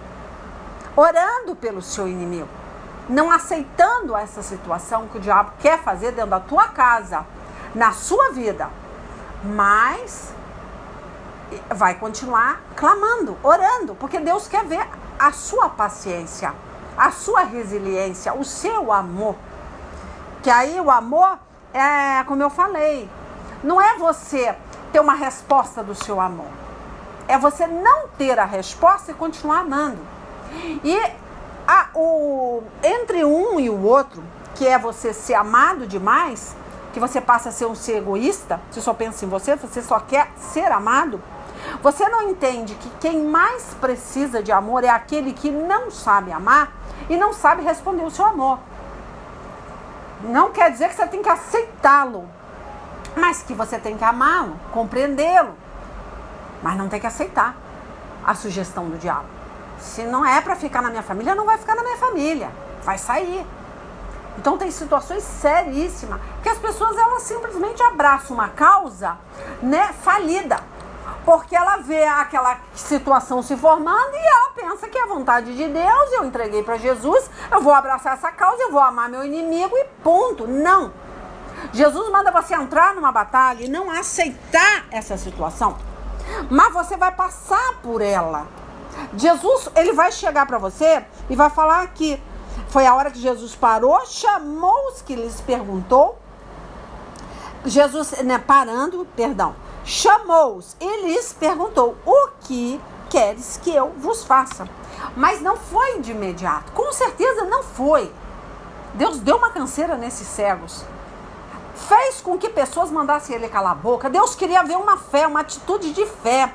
orando pelo seu inimigo, não aceitando essa situação que o diabo quer fazer dentro da tua casa, na sua vida. Mas vai continuar clamando, orando, porque Deus quer ver a sua paciência, a sua resiliência, o seu amor. Que aí o amor é, como eu falei, não é você ter uma resposta do seu amor. É você não ter a resposta e continuar amando. E entre um e o outro, que é você ser amado demais, que você passa a ser um ser egoísta, você só pensa em você só quer ser amado, você não entende que quem mais precisa de amor é aquele que não sabe amar e não sabe responder o seu amor. Não quer dizer que você tem que aceitá-lo, mas que você tem que amá-lo, compreendê-lo, mas não tem que aceitar a sugestão do diabo. Se não é para ficar na minha família, não vai ficar na minha família, vai sair. Então tem situações seríssimas que as pessoas elas simplesmente abraçam uma causa, né, falida, porque ela vê aquela situação se formando e ela pensa que é a vontade de Deus, eu entreguei para Jesus, eu vou abraçar essa causa, eu vou amar meu inimigo e ponto. Não. Jesus manda você entrar numa batalha e não aceitar essa situação, mas você vai passar por ela. Jesus, ele vai chegar para você e vai falar que foi a hora que Jesus parou, chamou os que lhes perguntou. Jesus, chamou-os e lhes perguntou: o que queres que eu vos faça? Mas não foi de imediato, com certeza não foi. Deus deu uma canseira nesses cegos, fez com que pessoas mandassem ele calar a boca. Deus queria ver uma fé, uma atitude de fé.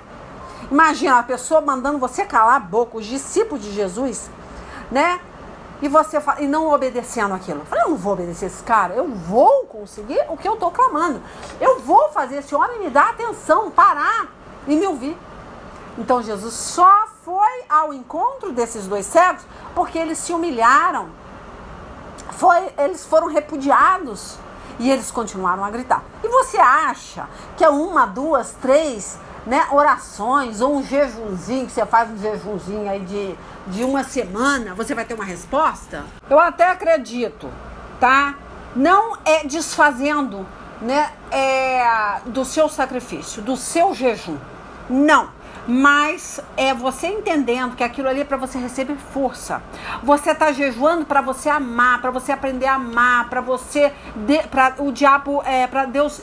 Imagina a pessoa mandando você calar a boca, os discípulos de Jesus, né? E não obedecendo aquilo. Eu falei, eu não vou obedecer esse cara, eu vou conseguir o que eu estou clamando. Eu vou fazer esse homem me dar atenção, parar e me ouvir. Então Jesus só foi ao encontro desses 2 cegos porque eles se humilharam. Eles foram repudiados e eles continuaram a gritar. E você acha que é 1, 2, 3... né, orações ou um jejumzinho, que você faz um jejumzinho aí de uma semana, você vai ter uma resposta? Eu até acredito, tá? Não é desfazendo, né, do seu sacrifício, do seu jejum. Não. Mas é você entendendo que aquilo ali é para você receber força. Você está jejuando para você amar, para você aprender a amar, para para Deus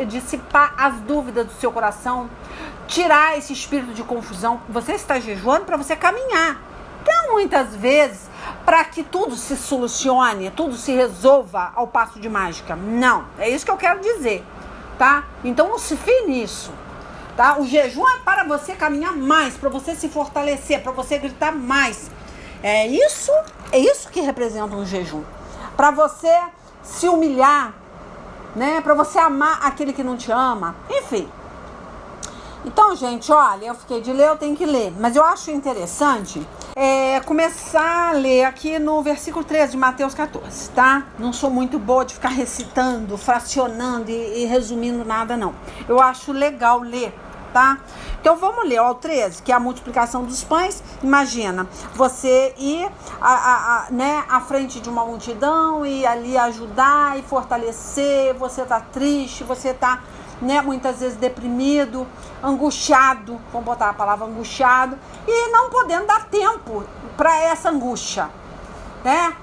dissipar as dúvidas do seu coração, tirar esse espírito de confusão. Você está jejuando para você caminhar. Então, muitas vezes, para que tudo se solucione, tudo se resolva ao passo de mágica. Não, é isso que eu quero dizer, tá? Então, não se fie nisso. Tá? O jejum é para você caminhar mais, para você se fortalecer, para você gritar mais. É isso que representa um jejum. Para você se humilhar, né? Para você amar aquele que não te ama. Enfim. Então, gente, olha, eu fiquei de ler, eu tenho que ler. Mas eu acho interessante começar a ler aqui no versículo 13 de Mateus 14, tá? Não sou muito boa de ficar recitando, fracionando e resumindo nada, não. Eu acho legal ler, tá? Então vamos ler ao 13, que é a multiplicação dos pães. Imagina, você ir à frente de uma multidão e ali ajudar e fortalecer. Você tá triste, você tá, né, muitas vezes deprimido, angustiado, vamos botar a palavra angustiado, e não podendo dar tempo para essa angústia, né?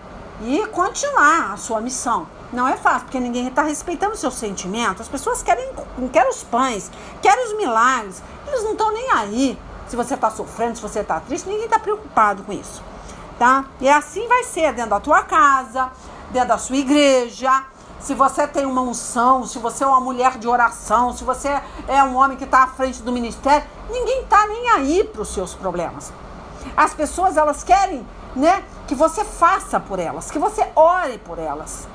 e continuar a sua missão. Não é fácil, porque ninguém está respeitando os seus sentimentos. As pessoas querem os pães, querem os milagres. Eles não estão nem aí se você está sofrendo, se você está triste. Ninguém está preocupado com isso, tá? E assim vai ser dentro da tua casa, dentro da sua igreja. Se você tem uma unção, se você é uma mulher de oração, se você é um homem que está à frente do ministério, ninguém está nem aí para os seus problemas. As pessoas, elas querem, né, que você faça por elas, que você ore por elas,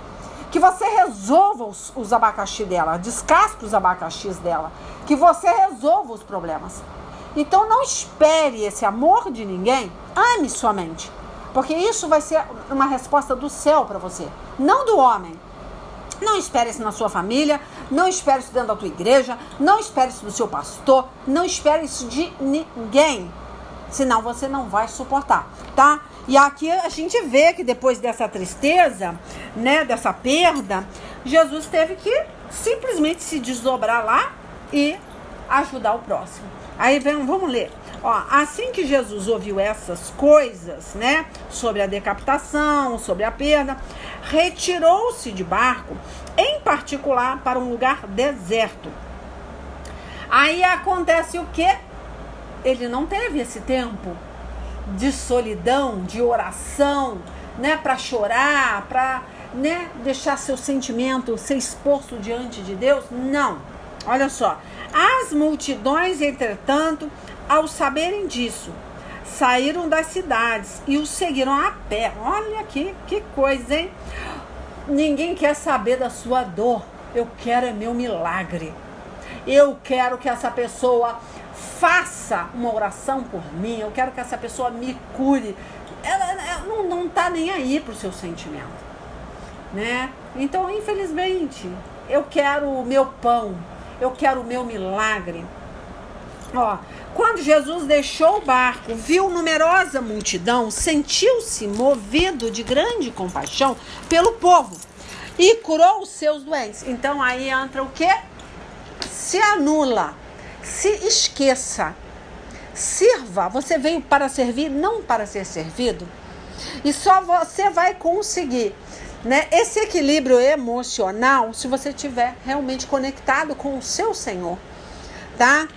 que você resolva os abacaxi dela, descasque os abacaxis dela, que você resolva os problemas. Então não espere esse amor de ninguém, ame somente, porque isso vai ser uma resposta do céu para você, não do homem. Não espere isso na sua família, não espere isso dentro da tua igreja, não espere isso do seu pastor, não espere isso de ninguém, senão você não vai suportar, tá? E aqui a gente vê que depois dessa tristeza, né, dessa perda, Jesus teve que simplesmente se desdobrar lá e ajudar o próximo. Aí vamos ler. Ó, assim que Jesus ouviu essas coisas, né, sobre a decapitação, sobre a perda, retirou-se de barco, em particular para um lugar deserto. Aí acontece o quê? Ele não teve esse tempo de solidão, de oração, né, para chorar, para, né, deixar seu sentimento ser exposto diante de Deus. Não. Olha só. As multidões, entretanto, ao saberem disso, saíram das cidades e o seguiram a pé. Olha aqui, que coisa, hein? Ninguém quer saber da sua dor. Eu quero é meu milagre. Eu quero que essa pessoa faça uma oração por mim. Eu quero que essa pessoa me cure. Ela não tá nem aí pro seu sentimento, né? Então, infelizmente, eu quero o meu pão. Eu quero o meu milagre. Ó, quando Jesus deixou o barco, viu numerosa multidão, sentiu-se movido de grande compaixão pelo povo e curou os seus doentes. Então aí entra o quê? Se anula, se esqueça, sirva. Você veio para servir, não para ser servido. E só você vai conseguir, né, esse equilíbrio emocional se você estiver realmente conectado com o seu Senhor, tá?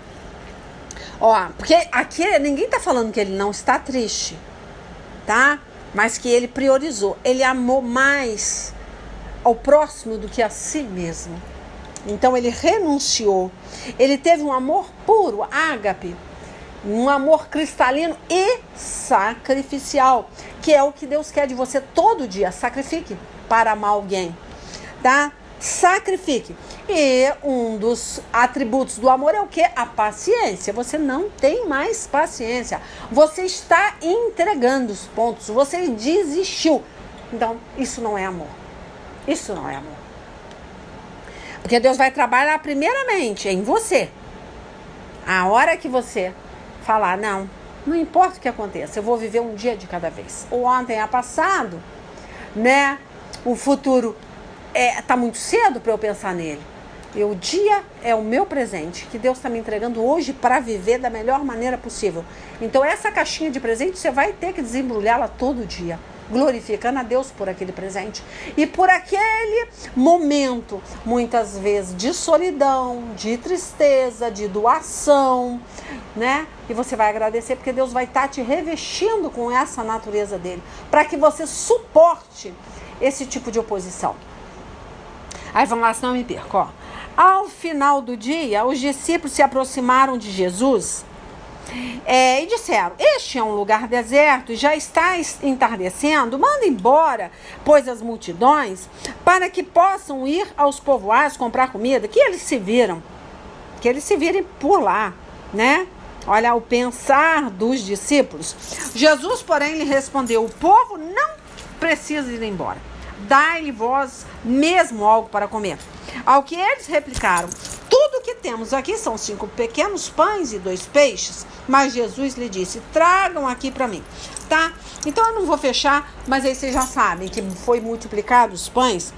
Ó, porque aqui ninguém tá falando que ele não está triste, tá? Mas que ele priorizou, ele amou mais ao próximo do que a si mesmo. Então ele renunciou, ele teve um amor puro, ágape, um amor cristalino e sacrificial, que é o que Deus quer de você todo dia. Sacrifique para amar alguém, tá? Sacrifique. E um dos atributos do amor é o quê? A paciência. Você não tem mais paciência. Você está entregando os pontos. Você desistiu. Então, isso não é amor. Isso não é amor. Porque Deus vai trabalhar primeiramente em você. A hora que você falar, não importa o que aconteça, eu vou viver um dia de cada vez. O ontem é passado, né? O futuro tá muito cedo para eu pensar nele. E o dia é o meu presente, que Deus está me entregando hoje para viver da melhor maneira possível. Então essa caixinha de presente você vai ter que desembrulhá-la todo dia, glorificando a Deus por aquele presente e por aquele momento, muitas vezes de solidão, de tristeza, de doação, né? E você vai agradecer porque Deus vai estar te revestindo com essa natureza dele, para que você suporte esse tipo de oposição. Aí vamos lá, senão eu me perco, ó. Ao final do dia, os discípulos se aproximaram de Jesus e disseram: este é um lugar deserto e já está entardecendo, manda embora, pois as multidões, para que possam ir aos povoados comprar comida, que eles se virem por lá, né? Olha o pensar dos discípulos. Jesus, porém, lhe respondeu: o povo não precisa ir embora, dai-lhe vós mesmo algo para comer. Ao que eles replicaram: tudo que temos aqui são 5 pequenos pães e 2 peixes. Mas Jesus lhe disse: tragam aqui para mim, tá? Então eu não vou fechar, mas aí vocês já sabem que foi multiplicado os pães,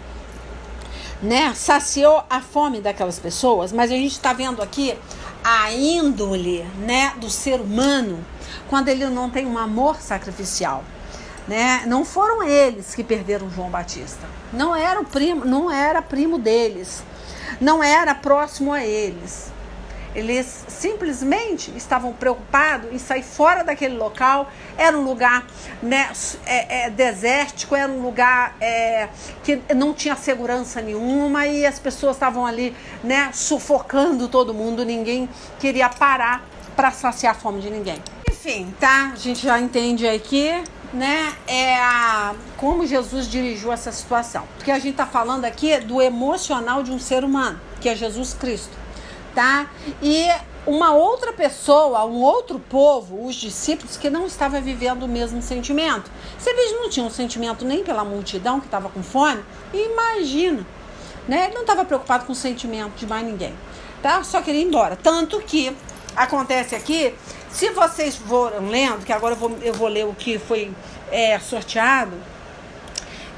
né? Saciou a fome daquelas pessoas. Mas a gente está vendo aqui a índole, né, do ser humano, quando ele não tem um amor sacrificial, né? Não foram eles que perderam João Batista. Não era o primo, não era primo deles. Não era próximo a eles. Eles simplesmente estavam preocupados em sair fora daquele local. Era um lugar, né, desértico, era um lugar que não tinha segurança nenhuma e as pessoas estavam ali, né, sufocando todo mundo. Ninguém queria parar para saciar a fome de ninguém. Enfim, tá? A gente já entende aqui, né, como Jesus dirigiu essa situação. Porque a gente tá falando aqui do emocional de um ser humano, que é Jesus Cristo, tá? E uma outra pessoa, um outro povo, os discípulos, que não estava vivendo o mesmo sentimento. Se eles não tinham sentimento nem pela multidão que estava com fome, imagina, né? Ele não estava preocupado com o sentimento de mais ninguém, tá? Só queria ir embora. Tanto que acontece aqui, se vocês foram lendo, que agora eu vou ler o que foi sorteado,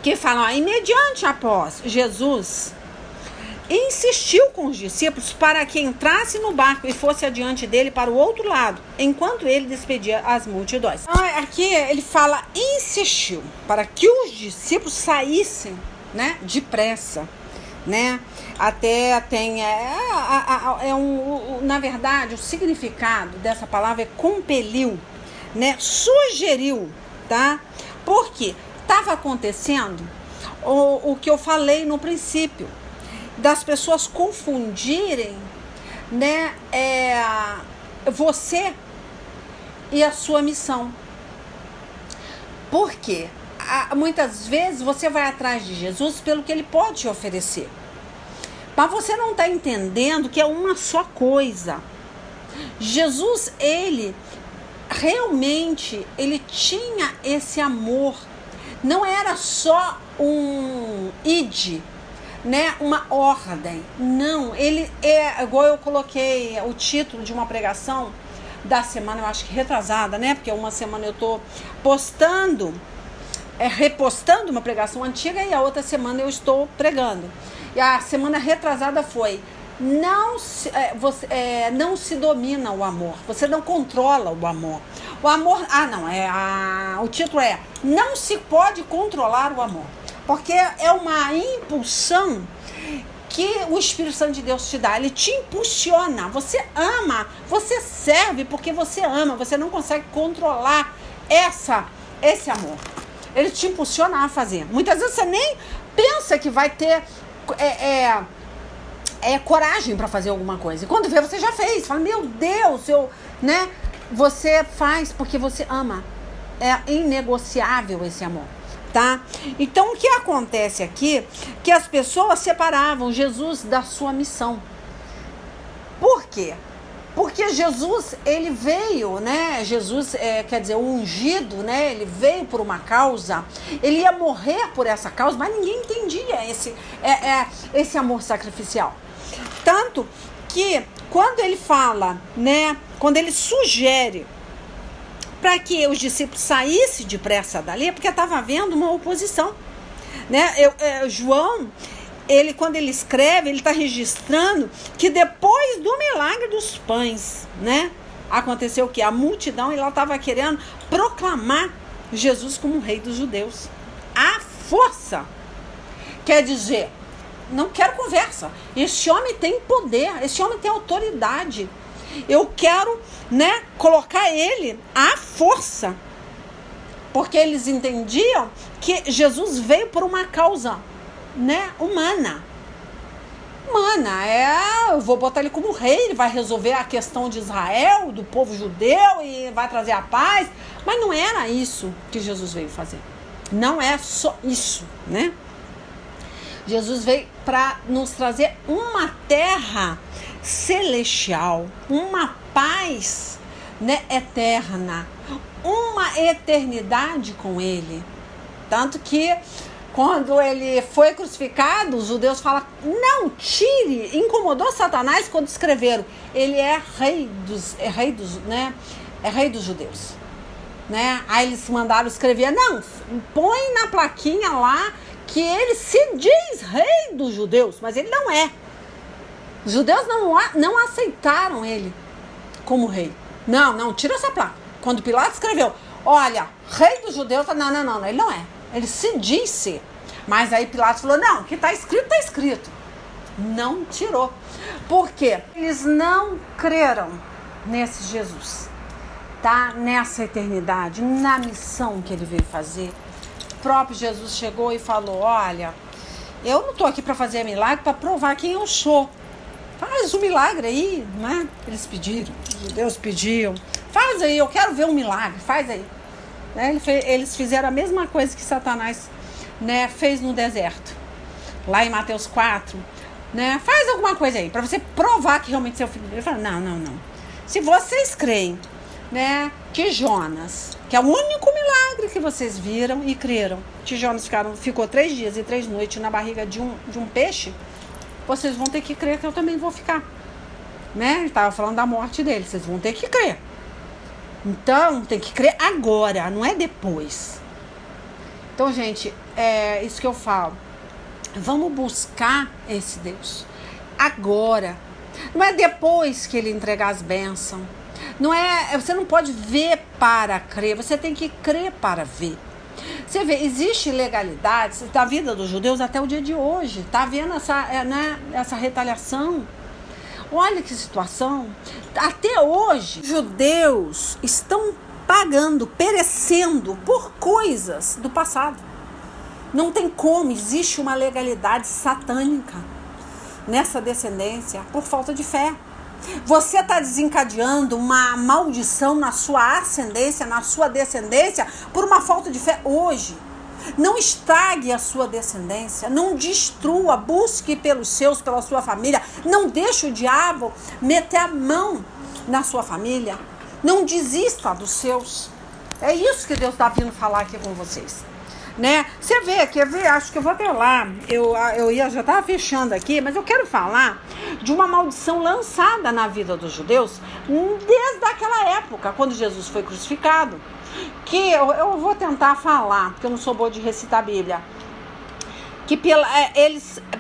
que fala, imediante após Jesus insistiu com os discípulos para que entrasse no barco e fosse adiante dele para o outro lado, enquanto ele despedia as multidões. Então, aqui ele fala, insistiu para que os discípulos saíssem, né, depressa, né? Até tem na verdade, o significado dessa palavra é compeliu, né? Sugeriu, tá? Porque estava acontecendo o que eu falei no princípio, das pessoas confundirem, né, você e a sua missão. Por quê? Muitas vezes você vai atrás de Jesus pelo que ele pode te oferecer, mas você não está entendendo que é uma só coisa. Jesus, ele realmente, ele tinha esse amor, não era só um id, né, uma ordem. Não, ele igual eu coloquei o título de uma pregação da semana, eu acho que retrasada, né? Porque uma semana eu tô postando, repostando uma pregação antiga e a outra semana eu estou pregando. E a semana retrasada foi não se domina o amor, você não controla o amor. O amor, o título é não se pode controlar o amor. Porque é uma impulsão que o Espírito Santo de Deus te dá. Ele te impulsiona. Você ama, você serve porque você ama. Você não consegue controlar esse amor. Ele te impulsiona a fazer. Muitas vezes você nem pensa que vai ter coragem para fazer alguma coisa. E quando vê, você já fez. Fala, meu Deus, né? Você faz porque você ama. É inegociável esse amor. Tá? Então o que acontece aqui, que as pessoas separavam Jesus da sua missão. Por quê? Porque Jesus, ele veio, né? Jesus, quer dizer, o ungido, né? Ele veio por uma causa, ele ia morrer por essa causa, mas ninguém entendia esse amor sacrificial. Tanto que quando ele fala, né? Quando ele sugere para que os discípulos saíssem depressa dali, porque estava havendo uma oposição, né? João, quando ele escreve, ele está registrando que depois do milagre dos pães, né? Aconteceu o quê? A multidão, ela estava querendo proclamar Jesus como rei dos judeus. À força. Quer dizer, não quero conversa. Esse homem tem poder, esse homem tem autoridade. Eu quero, né, colocar ele à força. Porque eles entendiam que Jesus veio por uma causa, né, humana. Eu vou botar ele como rei, ele vai resolver a questão de Israel, do povo judeu e vai trazer a paz. Mas não era isso que Jesus veio fazer. Não é só isso, né? Jesus veio para nos trazer uma terra celestial, uma paz, né, eterna, uma eternidade com ele. Tanto que quando ele foi crucificado, os judeus falam, não, tire, incomodou Satanás quando escreveram, ele é rei dos judeus, né? Aí eles mandaram escrever, não, põe na plaquinha lá que ele se diz rei dos judeus, mas ele não é. Os judeus não aceitaram ele como rei. Não, tira essa placa. Quando Pilatos escreveu, olha, rei dos judeus, não, ele não é. Ele se disse. Mas aí Pilatos falou, não, o que está escrito, está escrito. Não tirou. Por quê? Eles não creram nesse Jesus, tá? Nessa eternidade, na missão que ele veio fazer. O próprio Jesus chegou e falou, olha, eu não estou aqui para fazer milagre, para provar quem eu sou. Faz um milagre aí, né? Eles pediram, os judeus pediam. Faz aí, eu quero ver um milagre, faz aí. Né? Eles fizeram a mesma coisa que Satanás, né, fez no deserto. Lá em Mateus 4, né? Faz alguma coisa aí, para você provar que realmente seu filho. Ele falou, não. Se vocês creem, né, que Jonas, que é o único milagre que vocês viram e creram, que Jonas ficou 3 dias e 3 noites na barriga de um peixe, vocês vão ter que crer que eu também vou ficar. Né? Ele estava falando da morte dele, vocês vão ter que crer. Então, tem que crer agora, não é depois. Então, gente, é isso que eu falo. Vamos buscar esse Deus agora. Não é depois que ele entregar as bênçãos. Não é, você não pode ver para crer, você tem que crer para ver. Você vê, existe legalidade da vida dos judeus até o dia de hoje. Tá vendo essa retaliação? Olha que situação. Até hoje, judeus estão pagando, perecendo por coisas do passado. Não tem como, existe uma legalidade satânica nessa descendência por falta de fé. Você está desencadeando uma maldição na sua ascendência, na sua descendência, por uma falta de fé hoje. Não estrague a sua descendência, não destrua, busque pelos seus, pela sua família. Não deixe o diabo meter a mão na sua família. Não desista dos seus. É isso que Deus está vindo falar aqui com vocês. Né? Você vê, quer ver? Acho que eu vou até lá. Já estava fechando aqui, mas eu quero falar de uma maldição lançada na vida dos judeus desde aquela época, quando Jesus foi crucificado. Que eu vou tentar falar, porque eu não sou boa de recitar a Bíblia. Que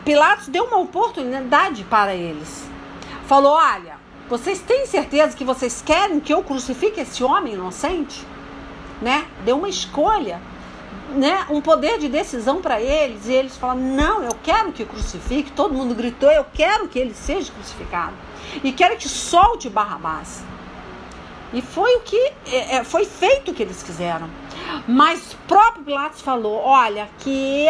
Pilatos deu uma oportunidade para eles. Falou, olha, vocês têm certeza que vocês querem que eu crucifique esse homem inocente? Né? Deu uma escolha. Né, um poder de decisão para eles, e eles falaram, não, eu quero que crucifique. Todo mundo gritou, eu quero que ele seja crucificado e quero que solte Barrabás. E foi o que foi feito o que eles quiseram. Mas o próprio Pilatos falou, olha, que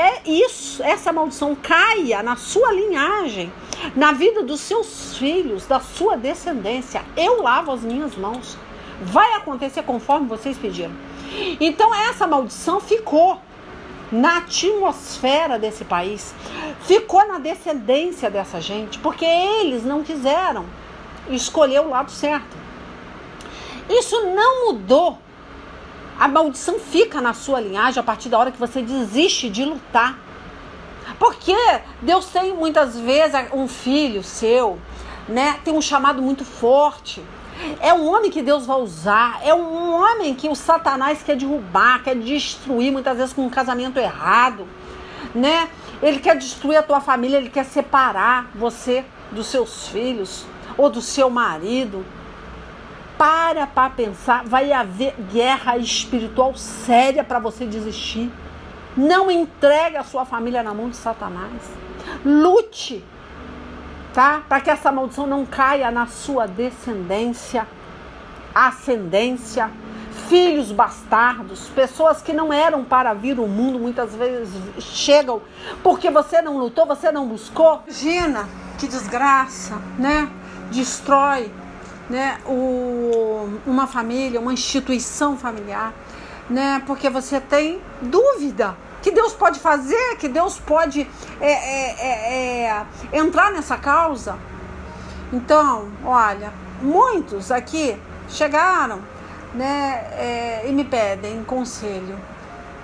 essa maldição caia na sua linhagem, na vida dos seus filhos, da sua descendência. Eu lavo as minhas mãos, vai acontecer conforme vocês pediram. Então essa maldição ficou na atmosfera desse país, ficou na descendência dessa gente, porque eles não quiseram escolher o lado certo. Isso não mudou. A maldição fica na sua linhagem a partir da hora que você desiste de lutar. Porque Deus tem muitas vezes um filho seu, né, tem um chamado muito forte. É um homem que Deus vai usar, é um homem que o Satanás quer derrubar, quer destruir, muitas vezes com um casamento errado, né? Ele quer destruir a tua família, ele quer separar você dos seus filhos ou do seu marido. Para pensar, vai haver guerra espiritual séria para você desistir. Não entregue a sua família na mão de Satanás. Lute. Tá? Para que essa maldição não caia na sua descendência, ascendência, filhos bastardos, pessoas que não eram para vir ao mundo, muitas vezes chegam porque você não lutou, você não buscou. Imagina que desgraça, né? Destrói, né? Uma família, uma instituição familiar, né? Porque você tem dúvida que Deus pode fazer, que Deus pode entrar nessa causa. Então, olha, muitos aqui chegaram, né, e me pedem conselho,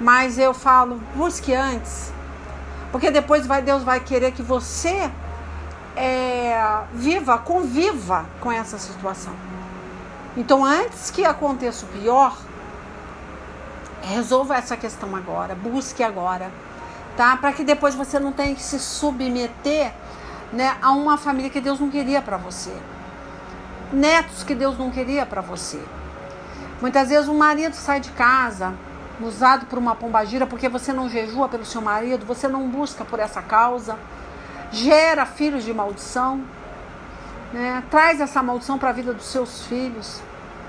mas eu falo, busque antes, porque depois Deus vai querer que você conviva com essa situação. Então, antes que aconteça o pior, resolva essa questão agora, busque agora, tá? Para que depois você não tenha que se submeter, né, a uma família que Deus não queria para você, netos que Deus não queria para você. Muitas vezes o marido sai de casa usado por uma pombagira porque você não jejua pelo seu marido, você não busca por essa causa, gera filhos de maldição, né? Traz essa maldição para a vida dos seus filhos,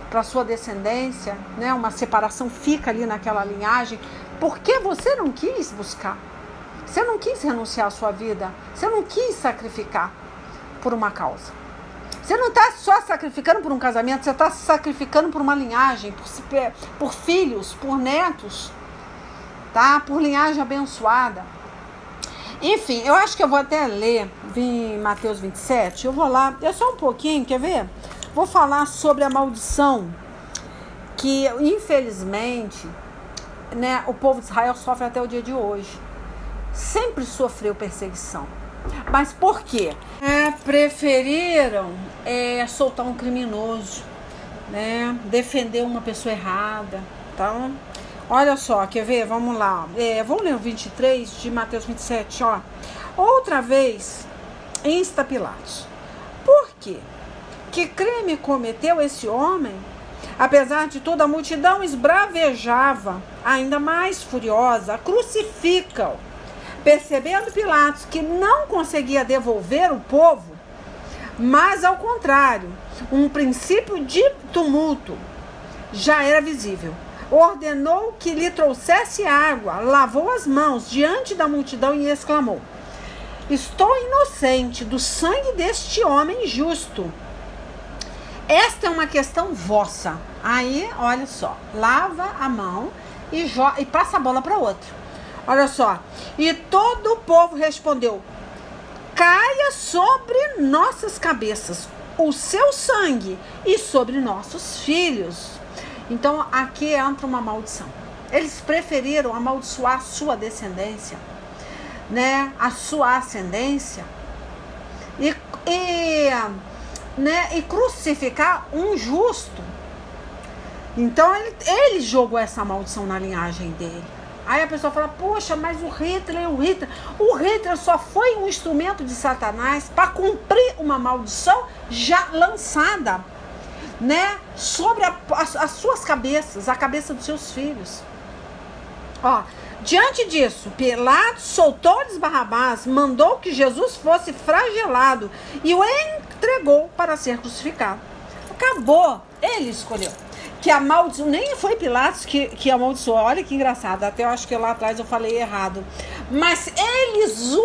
para a sua descendência, né? Uma separação fica ali naquela linhagem, porque você não quis buscar, você não quis renunciar à sua vida, você não quis sacrificar por uma causa. Você não está só sacrificando por um casamento, você está sacrificando por uma linhagem, por filhos, por netos, tá? Por linhagem abençoada. Enfim, eu acho que eu vou até ler em Mateus 27, eu vou lá, é só um pouquinho, quer ver? Vou falar sobre a maldição que, infelizmente, né, o povo de Israel sofre até o dia de hoje. Sempre sofreu perseguição. Mas por quê? Preferiram soltar um criminoso, né? Defender uma pessoa errada. Então, olha só, quer ver? Vamos lá. Vamos ler o 23 de Mateus 27, ó. Outra vez, insta Pilatos. Por quê? Que crime cometeu esse homem? Apesar de toda a multidão esbravejava, ainda mais furiosa, crucifica-o. Percebendo Pilatos que não conseguia devolver o povo, mas ao contrário, um princípio de tumulto já era visível. Ordenou que lhe trouxesse água, lavou as mãos diante da multidão e exclamou: estou inocente do sangue deste homem justo. Esta é uma questão vossa. Aí, olha só, lava a mão e passa a bola para outro. Olha só, e todo o povo respondeu: caia sobre nossas cabeças o seu sangue e sobre nossos filhos. Então aqui entra uma maldição. Eles preferiram amaldiçoar a sua descendência, né, a sua ascendência e crucificar um justo. Então ele jogou essa maldição na linhagem dele. Aí a pessoa fala: poxa, mas o Hitler só foi um instrumento de Satanás para cumprir uma maldição já lançada, né, sobre as suas cabeças, a cabeça dos seus filhos. Ó, diante disso, Pilatos soltou-lhes Barrabás, mandou que Jesus fosse flagelado e o entregou para ser crucificado. Acabou, ele escolheu. Que amaldiçoou, nem foi Pilatos que amaldiçoou, olha que engraçado, até eu acho que lá atrás eu falei errado, mas eles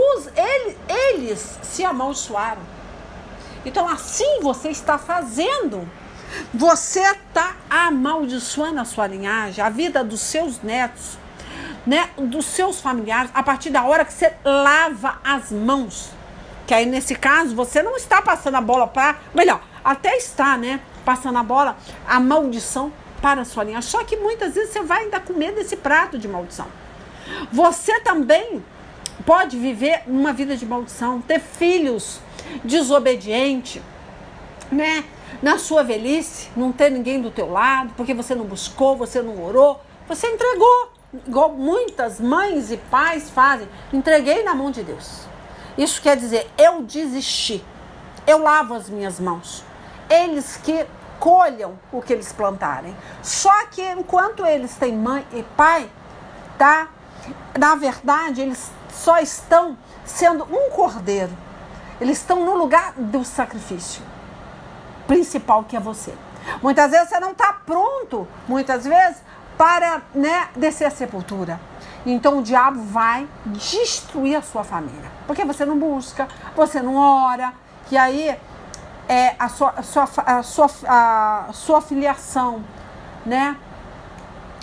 se amaldiçoaram. Então assim você está fazendo, você está amaldiçoando a sua linhagem, a vida dos seus netos, né, dos seus familiares, a partir da hora que você lava as mãos, que aí nesse caso você não está passando a bola para, melhor, até está, né, passando a bola, a maldição para a sua linha. Só que muitas vezes você vai ainda comer desse prato de maldição. Você também pode viver uma vida de maldição, ter filhos desobedientes, né? Na sua velhice, não ter ninguém do teu lado, porque você não buscou, você não orou, você entregou, igual muitas mães e pais fazem, entreguei na mão de Deus. Isso quer dizer, eu desisti, eu lavo as minhas mãos. Eles que colham o que eles plantarem. Só que enquanto eles têm mãe e pai, tá? Na verdade, eles só estão sendo um cordeiro. Eles estão no lugar do sacrifício principal, que é você. Muitas vezes você não está pronto, muitas vezes, para, né, descer a sepultura. Então o diabo vai destruir a sua família. Porque você não busca, você não ora, que aí a sua filiação, né?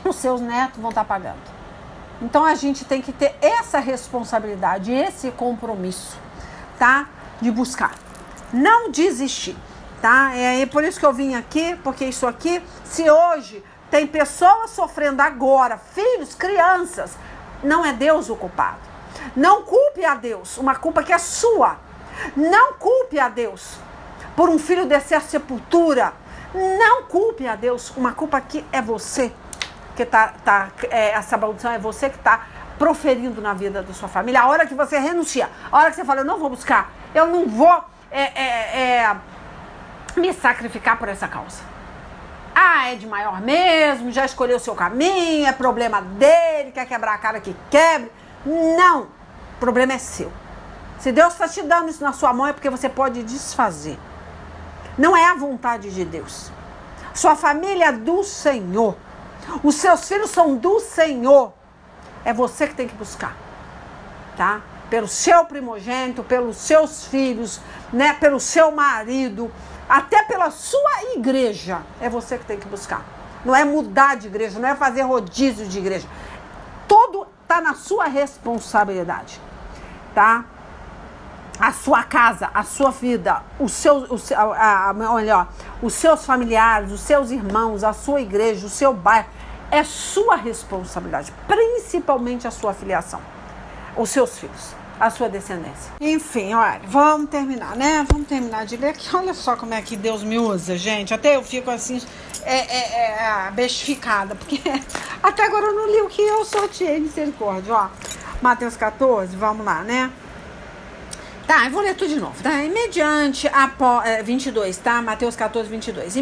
Os seus netos vão estar pagando. Então a gente tem que ter essa responsabilidade, esse compromisso, tá? De buscar. Não desistir, tá? É por isso que eu vim aqui, porque isso aqui, se hoje tem pessoas sofrendo agora, filhos, crianças, não é Deus o culpado. Não culpe a Deus, uma culpa que é sua. Não culpe a Deus por um filho descer à sepultura. Não culpe a Deus, uma culpa que é você que essa maldição é você que está proferindo na vida da sua família. A hora que você renuncia, a hora que você fala: eu não vou buscar, eu não vou me sacrificar por essa causa. é de maior mesmo, já escolheu o seu caminho, é problema dele, quer quebrar a cara que quebre. Não, o problema é seu. Se Deus está te dando isso na sua mão é porque você pode desfazer. Não é a vontade de Deus. Sua família é do Senhor. Os seus filhos são do Senhor. É você que tem que buscar, tá? Pelo seu primogênito, pelos seus filhos, né? Pelo seu marido, até pela sua igreja. É você que tem que buscar. Não é mudar de igreja, não é fazer rodízio de igreja. Tudo está na sua responsabilidade, tá? A sua casa, a sua vida, os seus familiares, os seus irmãos, a sua igreja, o seu bairro, é sua responsabilidade, principalmente a sua filiação, os seus filhos, a sua descendência. Enfim, olha, vamos terminar, né? Vamos terminar de ler aqui. Olha só como é que Deus me usa, gente. Até eu fico assim, bestificada, porque até agora eu não li o que eu sorteei, misericórdia, ó. Mateus 14, vamos lá, né? Tá, eu vou ler tudo de novo, tá? 22, tá? Mateus 14, 22.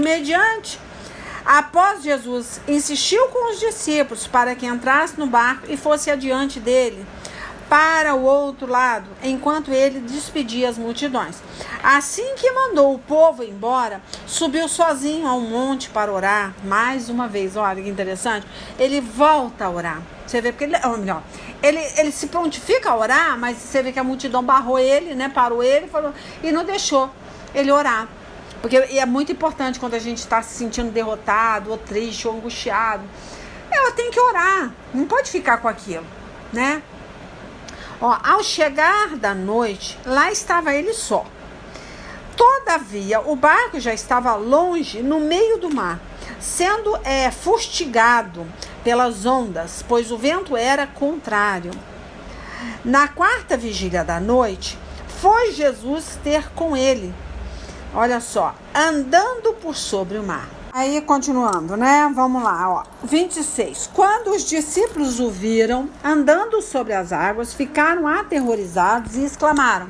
Após Jesus insistiu com os discípulos para que entrasse no barco e fosse adiante dele para o outro lado, enquanto ele despedia as multidões. Assim que mandou o povo embora, subiu sozinho ao monte para orar. Mais uma vez, olha que interessante, ele volta a orar. Você vê, porque ele se prontifica a orar, mas você vê que a multidão barrou ele, né? Parou ele e não deixou ele orar. Porque é muito importante quando a gente está se sentindo derrotado, ou triste, ou angustiado. Ela tem que orar, não pode ficar com aquilo, né? Ó, ao chegar da noite, lá estava ele só. Todavia, o barco já estava longe, no meio do mar, sendo fustigado pelas ondas, pois o vento era contrário. Na quarta vigília da noite, foi Jesus ter com ele. Olha só, andando por sobre o mar. Aí, continuando, né? Vamos lá, ó. 26. Quando os discípulos o viram andando sobre as águas, ficaram aterrorizados e exclamaram: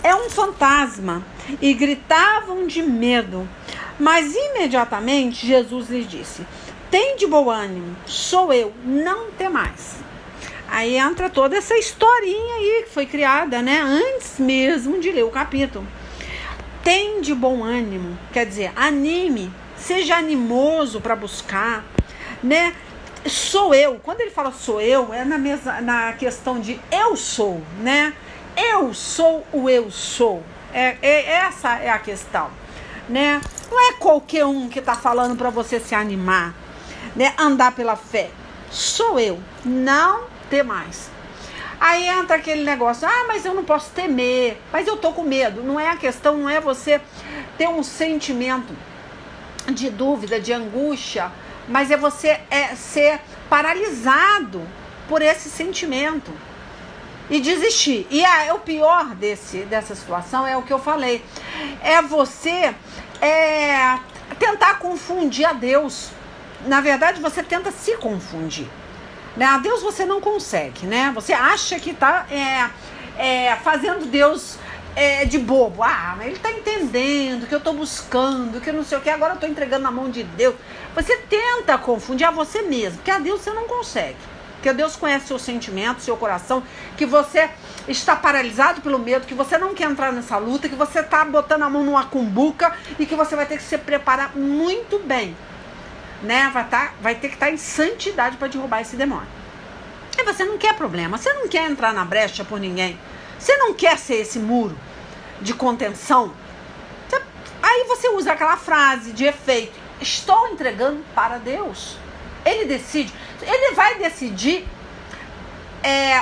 é um fantasma! E gritavam de medo. Mas imediatamente Jesus lhes disse: tende bom ânimo, sou eu, não temais. Aí entra toda essa historinha aí que foi criada, né? Antes mesmo de ler o capítulo. Tende bom ânimo, quer dizer, anime, seja animoso para buscar, né? Sou eu. Quando ele fala sou eu, é na questão de eu sou, né? Eu sou o eu sou. Essa é a questão, né? Não é qualquer um que está falando para você se animar, né? Andar pela fé. Sou eu, não temais. Aí entra aquele negócio, mas eu não posso temer, mas eu tô com medo. Não é a questão, não é você ter um sentimento de dúvida, de angústia, mas é você ser paralisado por esse sentimento e desistir. E o pior dessa situação é o que eu falei, é você tentar confundir a Deus. Na verdade, você tenta se confundir. A Deus você não consegue, né? Você acha que está fazendo Deus de bobo. Mas ele está entendendo que eu estou buscando, que não sei o que, agora eu estou entregando na mão de Deus. Você tenta confundir a você mesmo, porque a Deus você não consegue. Porque Deus conhece seu sentimento, seu coração, que você está paralisado pelo medo, que você não quer entrar nessa luta, que você está botando a mão numa cumbuca e que você vai ter que se preparar muito bem. Né? Vai ter que estar em santidade para derrubar esse demônio. E você não quer problema, você não quer entrar na brecha por ninguém, você não quer ser esse muro de contenção. Aí você usa aquela frase de efeito: estou entregando para Deus. Ele decide, ele vai decidir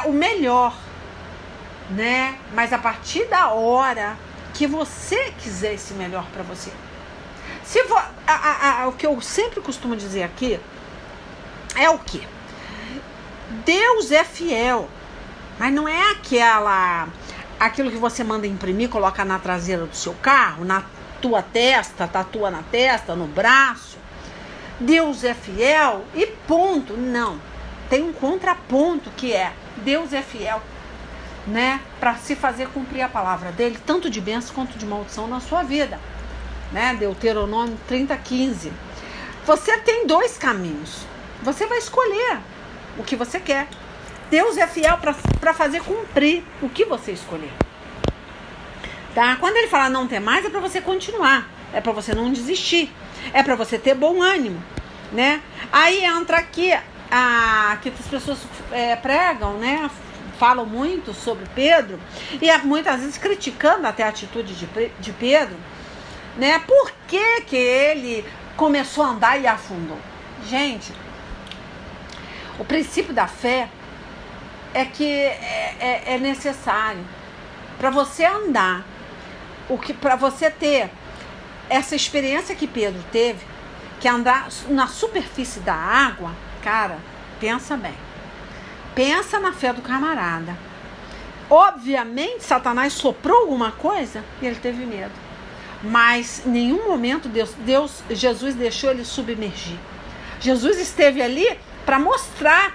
o melhor, né? Mas a partir da hora que você quiser esse melhor para você. O que eu sempre costumo dizer aqui é o quê? Deus é fiel, mas não é aquilo que você manda imprimir, coloca na traseira do seu carro, na tua testa, tatua na testa, no braço. Deus é fiel e ponto. Não, tem um contraponto que é: Deus é fiel, né? Para se fazer cumprir a palavra dele, tanto de bênção quanto de maldição na sua vida. Né? Deuteronômio 30:15. você tem dois caminhos. Você vai escolher o que você quer. Deus é fiel para fazer cumprir o que você escolher. Tá? Quando ele fala não ter mais, é para você continuar. É para você não desistir. É para você ter bom ânimo, né? Aí entra aqui que as pessoas pregam, né? Falam muito sobre Pedro e muitas vezes criticando até a atitude de Pedro, né? Por que ele começou a andar e afundou? Gente, o princípio da fé é que é necessário para você andar, para você ter essa experiência que Pedro teve, que é andar na superfície da água. Cara, pensa bem. Pensa na fé do camarada. Obviamente, Satanás soprou alguma coisa e ele teve medo. Mas em nenhum momento Jesus deixou ele submergir. Jesus esteve ali para mostrar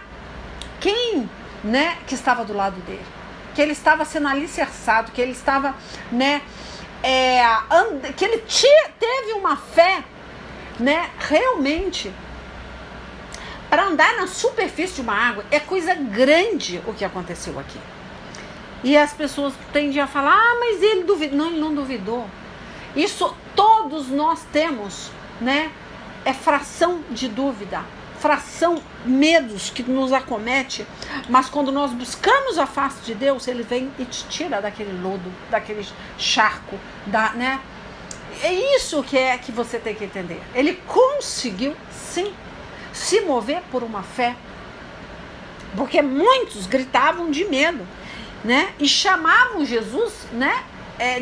quem, né, que estava do lado dele. Que ele estava sendo alicerçado, que ele estava, né, que ele teve uma fé, né, realmente. Para andar na superfície de uma água é coisa grande o que aconteceu aqui. E as pessoas tendem a falar, mas ele duvidou. Não, ele não duvidou. Isso todos nós temos, né? É fração de dúvida, fração, medos que nos acomete, mas quando nós buscamos a face de Deus, ele vem e te tira daquele lodo, daquele charco, né? É isso que você tem que entender. Ele conseguiu, sim, se mover por uma fé, porque muitos gritavam de medo, né? E chamavam Jesus, né,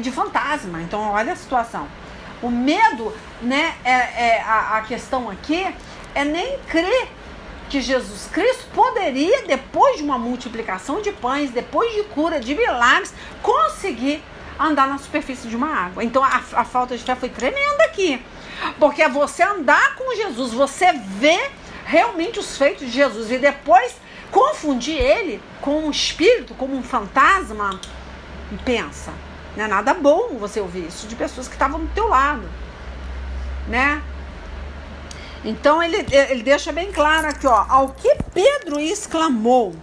de fantasma. Então, olha a situação. O medo, né, a questão aqui é nem crer que Jesus Cristo poderia, depois de uma multiplicação de pães, depois de cura, de milagres, conseguir andar na superfície de uma água. Então, a falta de fé foi tremenda aqui. Porque é você andar com Jesus, você vê realmente os feitos de Jesus e depois confundir ele com um espírito, como um fantasma. Pensa, não é nada bom você ouvir isso de pessoas que estavam do teu lado, né? Então ele deixa bem claro aqui, ó, ao que Pedro exclamou: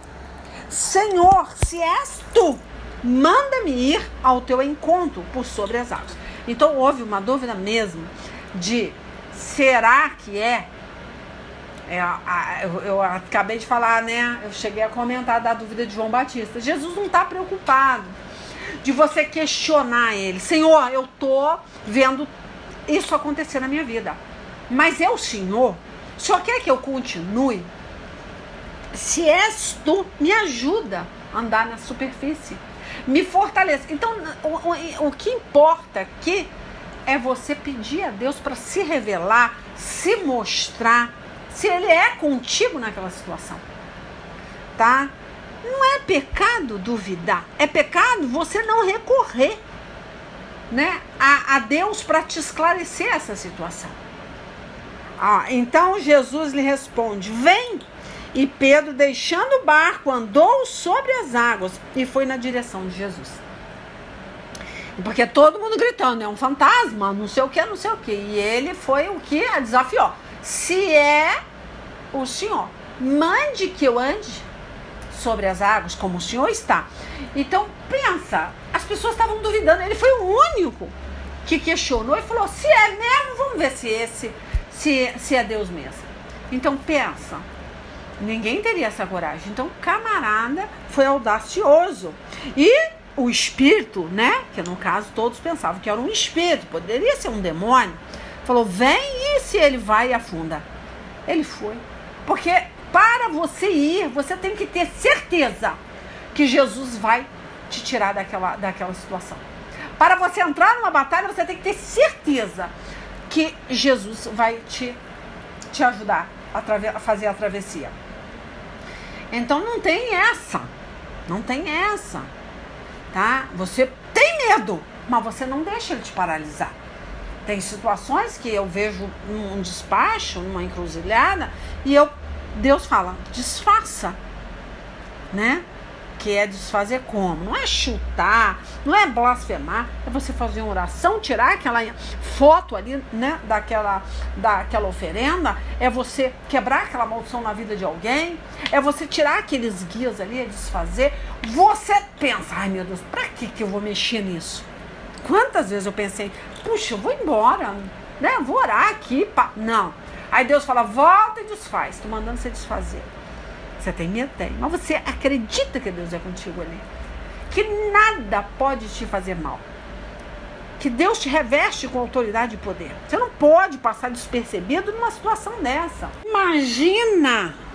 Senhor, se és tu, manda-me ir ao teu encontro por sobre as águas. Então houve uma dúvida mesmo de será que eu acabei de falar, né? Eu cheguei a comentar da dúvida de João Batista. Jesus não está preocupado de você questionar ele. Senhor, eu tô vendo isso acontecer na minha vida, mas o Senhor quer que eu continue? Se és tu, me ajuda a andar na superfície, me fortalece. Então, o que importa aqui é você pedir a Deus para se revelar, se mostrar, se ele é contigo naquela situação, tá? Não é pecado duvidar, é pecado você não recorrer, né, a Deus para te esclarecer essa situação. Então Jesus lhe responde: vem. E Pedro, deixando o barco, andou sobre as águas e foi na direção de Jesus. Porque todo mundo gritando, é um fantasma, não sei o que, não sei o que. E ele foi o que a desafiou. Se é o Senhor, mande que eu ande sobre as águas como o Senhor está. Então pensa, as pessoas estavam duvidando, ele foi o único que questionou e falou: se é mesmo, vamos ver se é Deus mesmo. Então pensa, ninguém teria essa coragem. Então o camarada foi audacioso. E o espírito, né, que no caso todos pensavam que era um espírito, poderia ser um demônio, falou: vem, e se ele vai e afunda? Ele foi. Porque para você ir, você tem que ter certeza que Jesus vai te tirar daquela situação. Para você entrar numa batalha, você tem que ter certeza que Jesus vai te ajudar a fazer a travessia. Então não tem essa, tá? Você tem medo, mas você não deixa ele te paralisar. Tem situações que eu vejo num despacho, numa encruzilhada, e Deus fala: desfaça, né? que é desfazer como? Não é chutar, não é blasfemar, é você fazer uma oração, tirar aquela foto ali, né, daquela oferenda, é você quebrar aquela maldição na vida de alguém, é você tirar aqueles guias ali, é desfazer. Você pensa, ai meu Deus, pra que eu vou mexer nisso? Quantas vezes eu pensei, puxa, eu vou embora, né, vou orar aqui, pá. Não. Aí Deus fala, volta e desfaz, tô mandando você desfazer. Você tem medo? Tem. Mas você acredita que Deus é contigo ali. Que nada pode te fazer mal. Que Deus te reveste com autoridade e poder. Você não pode passar despercebido numa situação dessa.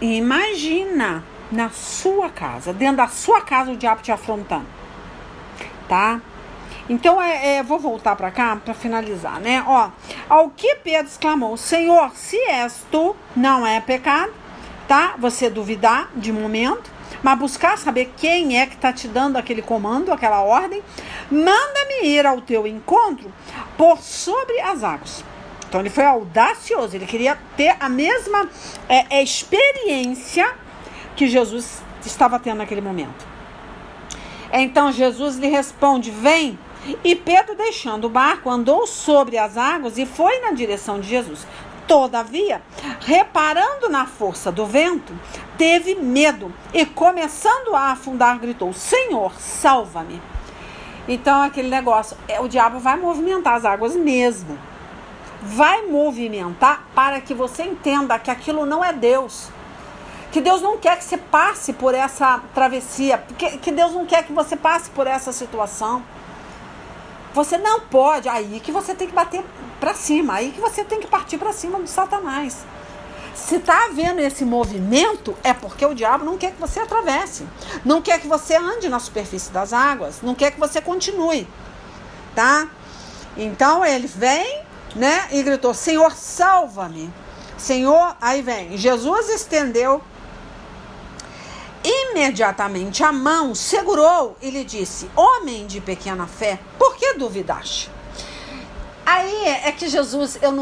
Imagina na sua casa, dentro da sua casa, o diabo te afrontando. Tá? Então, vou voltar para cá para finalizar, né? Ó, ao que Pedro exclamou, Senhor, se és tu, não é pecado, tá? Você duvidar de momento, mas buscar saber quem é que tá te dando aquele comando, aquela ordem. Manda-me ir ao teu encontro por sobre as águas. Então, ele foi audacioso, ele queria ter a mesma experiência que Jesus estava tendo naquele momento. Então, Jesus lhe responde, vem. E Pedro, deixando o barco, andou sobre as águas e foi na direção de Jesus. Todavia, reparando na força do vento, teve medo e, começando a afundar, gritou, Senhor, salva-me. Então, aquele negócio, o diabo vai movimentar as águas mesmo. Vai movimentar para que você entenda que aquilo não é Deus. Que Deus não quer que você passe por essa travessia. Que Deus não quer que você passe por essa situação. Você não pode, aí que você tem que bater para cima, aí que você tem que partir para cima do Satanás. Se está havendo esse movimento, é porque o diabo não quer que você atravesse, não quer que você ande na superfície das águas, não quer que você continue, tá? Então ele vem, né, e gritou, Senhor, salva-me. Senhor, aí vem, Jesus estendeu imediatamente a mão, segurou e lhe disse, homem de pequena fé, por que duvidaste? Aí é que Jesus, eu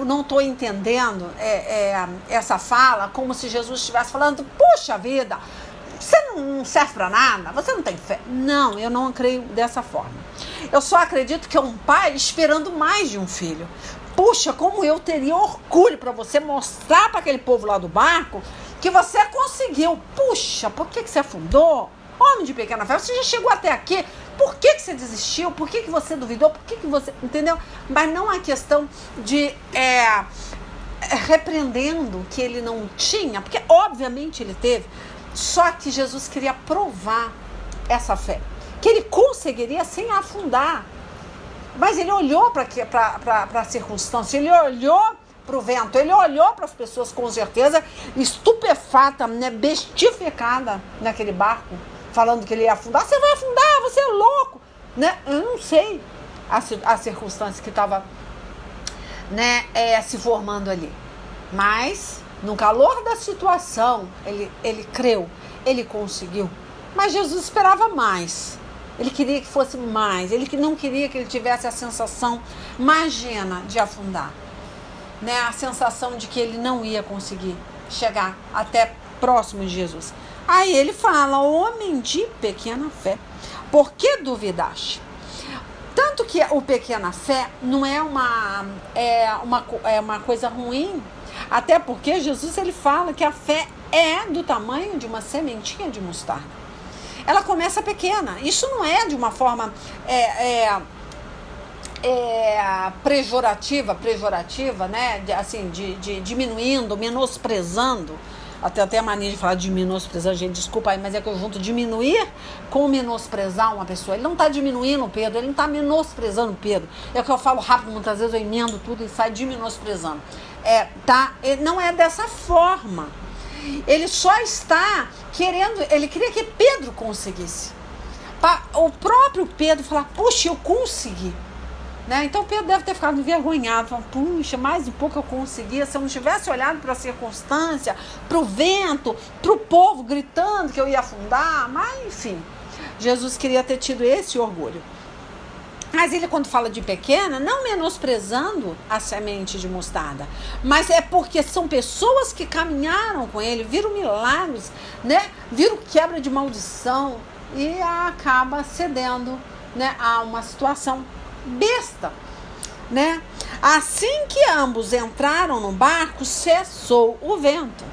não estou entendendo essa fala como se Jesus estivesse falando, puxa vida, você não serve para nada, você não tem fé. Não, eu não creio dessa forma. Eu só acredito que é um pai esperando mais de um filho. Puxa, como eu teria orgulho para você mostrar para aquele povo lá do barco que você conseguiu. Puxa, por que você afundou? Homem de pequena fé, você já chegou até aqui. Por que você desistiu? Por que você duvidou? Por que você... Entendeu? Mas não é questão de repreendendo que ele não tinha, porque obviamente ele teve. Só que Jesus queria provar essa fé. Que ele conseguiria sem afundar. Mas ele olhou para a circunstância, ele olhou para o vento, ele olhou para as pessoas com certeza, estupefata, né, bestificada naquele barco, falando que ele ia afundar. Você vai afundar, você é louco, né? Eu não sei a circunstância que estava, né, se formando ali, mas no calor da situação ele creu, ele conseguiu. Mas Jesus esperava mais. Ele queria que fosse mais. Ele não queria que ele tivesse a sensação, imagina, de afundar, né? A sensação de que ele não ia conseguir chegar até próximo de Jesus. Aí ele fala, homem de pequena fé, por que duvidaste? Tanto que o pequena fé não é uma coisa ruim, até porque Jesus ele fala que a fé é do tamanho de uma sementinha de mostarda. Ela começa pequena. Isso não é de uma forma pejorativa, né? Assim, de diminuindo, menosprezando. Até a mania de falar de menosprezar, gente, desculpa aí, mas é que eu junto diminuir com menosprezar uma pessoa. Ele não está diminuindo o Pedro, ele não está menosprezando o Pedro. É o que eu falo rápido, muitas vezes eu emendo tudo e sai de menosprezando. Tá? Não é dessa forma. Ele só está querendo, ele queria que Pedro conseguisse. O próprio Pedro falar, puxa, eu consegui. Né? Então Pedro deve ter ficado envergonhado, falando, puxa, mais um pouco eu conseguia. Se eu não tivesse olhado para a circunstância, para o vento, para o povo gritando que eu ia afundar. Mas enfim, Jesus queria ter tido esse orgulho. Mas ele, quando fala de pequena, não menosprezando a semente de mostarda, mas é porque são pessoas que caminharam com ele, viram milagres, né? Viram quebra de maldição e acaba cedendo, né, a uma situação besta, né? Assim que ambos entraram no barco, cessou o vento,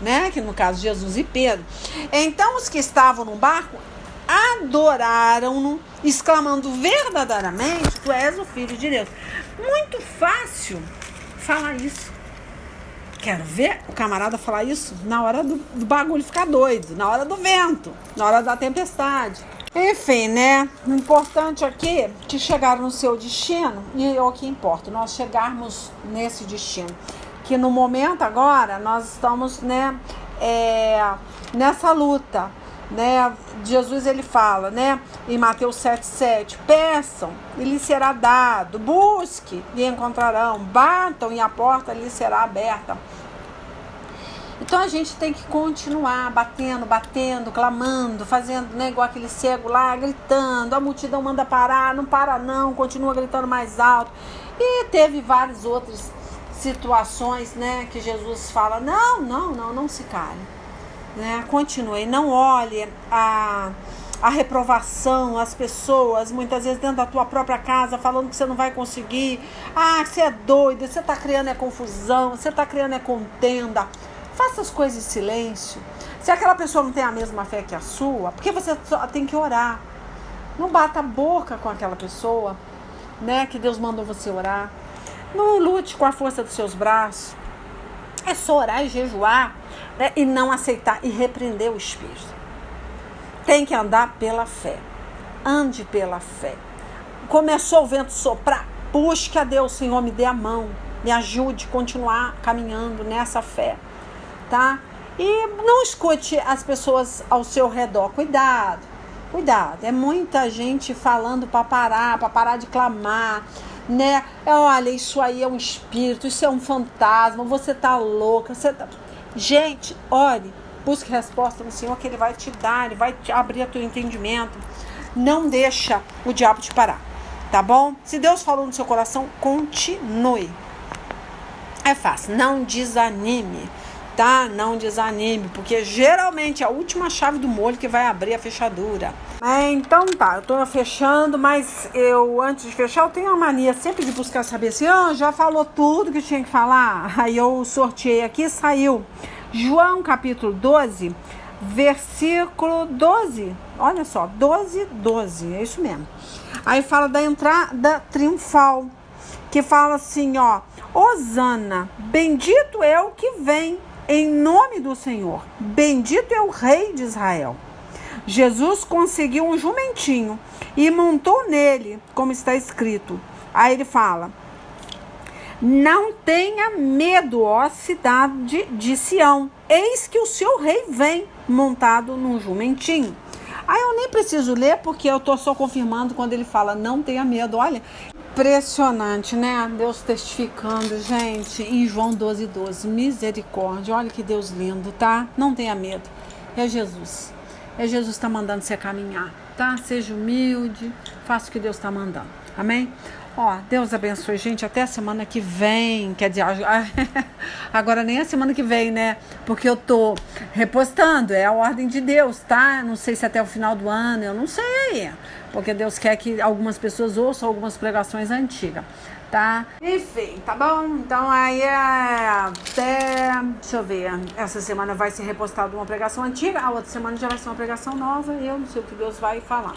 né? Que no caso Jesus e Pedro. Então os que estavam no barco adoraram-no, exclamando verdadeiramente: tu és o Filho de Deus. Muito fácil falar isso. Quero ver o camarada falar isso na hora do bagulho ficar doido, na hora do vento, na hora da tempestade. Enfim, né? O importante aqui é que chegaram no seu destino, e é o que importa, nós chegarmos nesse destino. Que no momento agora nós estamos, né, nessa luta, né? Jesus, ele fala, né, em Mateus 7,7: peçam e lhes será dado, busque e encontrarão, batam e a porta lhes será aberta. Então a gente tem que continuar batendo, clamando, fazendo, né, igual aquele cego lá, gritando. A multidão manda parar, não para não, continua gritando mais alto. E teve várias outras situações, né, que Jesus fala: não se cale, né? Continue, não olhe a reprovação, as pessoas, muitas vezes dentro da tua própria casa, falando que você não vai conseguir. Ah, você é doido, você está criando confusão, você está criando contenda. Faça as coisas em silêncio. Se aquela pessoa não tem a mesma fé que a sua, porque você só tem que orar. Não bata a boca com aquela pessoa, né, que Deus mandou você orar. Não lute com a força dos seus braços. É só orar e jejuar, né, e não aceitar e repreender o espírito. Tem que andar pela fé. Ande pela fé. Começou o vento soprar, busque a Deus: Senhor, me dê a mão, me ajude a continuar caminhando nessa fé, tá? E não escute as pessoas ao seu redor. Cuidado, é muita gente falando para parar de clamar, né? Olha, isso aí é um espírito, isso é um fantasma, você tá louca, Gente, ore, busque resposta no Senhor, que Ele vai te dar, Ele vai te abrir o teu entendimento. Não deixa o diabo te parar, tá bom? Se Deus falou no seu coração, continue. É fácil, não desanime, tá? Não desanime, porque geralmente é a última chave do molho que vai abrir a fechadura. Então tá, eu tô fechando, mas antes de fechar, eu tenho uma mania sempre de buscar saber se já falou tudo que tinha que falar. Aí eu sorteei aqui, saiu João capítulo 12, versículo 12. Olha só, 12, é isso mesmo. Aí fala da entrada triunfal, que fala assim, ó: Hosana, bendito é o que vem em nome do Senhor, bendito é o Rei de Israel. Jesus conseguiu um jumentinho e montou nele, como está escrito. Aí ele fala: não tenha medo, ó cidade de Sião, eis que o seu rei vem montado num jumentinho. Aí eu nem preciso ler, porque eu estou só confirmando quando ele fala não tenha medo. Olha, impressionante, né? Deus testificando, gente, em João 12:12. Misericórdia, olha que Deus lindo, tá? Não tenha medo, é Jesus. É Jesus que está mandando você caminhar, tá? Seja humilde, faça o que Deus está mandando, amém? Ó, Deus abençoe, gente, até a semana que vem, quer dizer, agora nem a semana que vem, né? Porque eu tô repostando, é a ordem de Deus, tá? Não sei se até o final do ano, eu não sei, porque Deus quer que algumas pessoas ouçam algumas pregações antigas, tá? Enfim, tá bom? Então aí até, deixa eu ver, essa semana vai ser repostada uma pregação antiga, a outra semana já vai ser uma pregação nova e eu não sei o que Deus vai falar.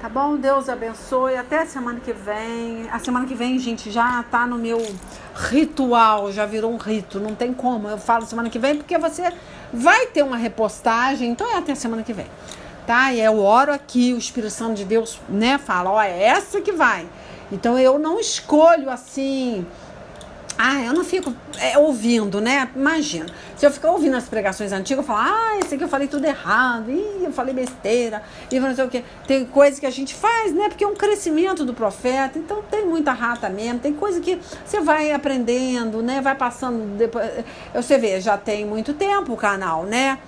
Tá bom? Deus abençoe. Até a semana que vem. A semana que vem, gente, já tá no meu ritual. Já virou um rito. Não tem como. Eu falo semana que vem porque você vai ter uma repostagem. Então é até a semana que vem. Tá? E eu oro aqui. O Espírito Santo de Deus, né, fala: ó, é essa que vai. Então eu não escolho assim. Eu não fico ouvindo, né? Imagina. Se eu ficar ouvindo as pregações antigas, eu falo: esse aqui eu falei tudo errado, eu falei besteira, e não sei o quê. Tem coisa que a gente faz, né? Porque é um crescimento do profeta, então tem muita rata mesmo, tem coisa que você vai aprendendo, né? Vai passando depois. Você vê, já tem muito tempo o canal, né?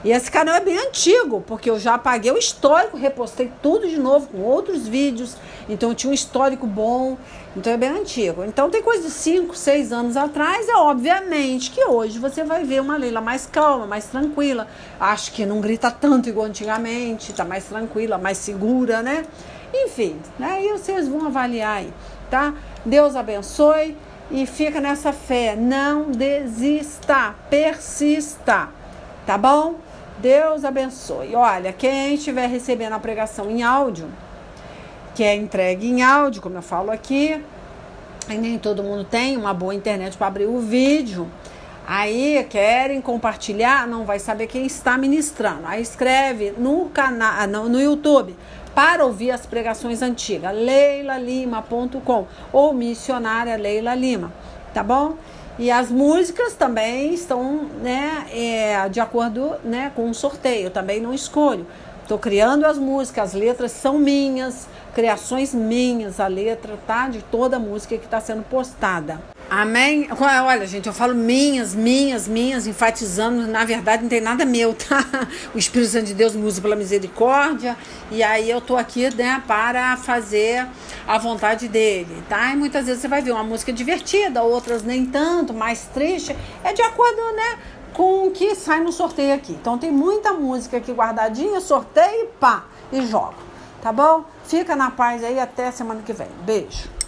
E esse canal é bem antigo, porque eu já apaguei o histórico, repostei tudo de novo com outros vídeos. Então eu tinha um histórico bom, então é bem antigo. Então tem coisa de 5, 6 anos atrás, é obviamente que hoje você vai ver uma Leila mais calma, mais tranquila. Acho que não grita tanto igual antigamente, tá mais tranquila, mais segura, né? Enfim, aí vocês vão avaliar aí, tá? Deus abençoe e fica nessa fé. Não desista, persista, tá bom? Deus abençoe. Olha, quem estiver recebendo a pregação em áudio, que é entregue em áudio, como eu falo aqui, e nem todo mundo tem uma boa internet para abrir o vídeo. Aí querem compartilhar, não vai saber quem está ministrando. Aí escreve no canal, no YouTube, para ouvir as pregações antigas, leilalima.com ou missionária Leila Lima, tá bom? E as músicas também estão, né, de acordo, né, com um sorteio, também não escolho. Estou criando as músicas, as letras são minhas, criações minhas, a letra, tá? De toda a música que está sendo postada. Amém? Olha, gente, eu falo minhas, enfatizando, na verdade não tem nada meu, tá? O Espírito Santo de Deus me usa pela misericórdia, e aí eu tô aqui, né, para fazer a vontade dele, tá? E muitas vezes você vai ver uma música divertida, outras nem tanto, mais triste, é de acordo, né, com o que sai no sorteio aqui. Então tem muita música aqui guardadinha, sorteio, pá, e jogo, tá bom? Fica na paz aí, até semana que vem. Beijo.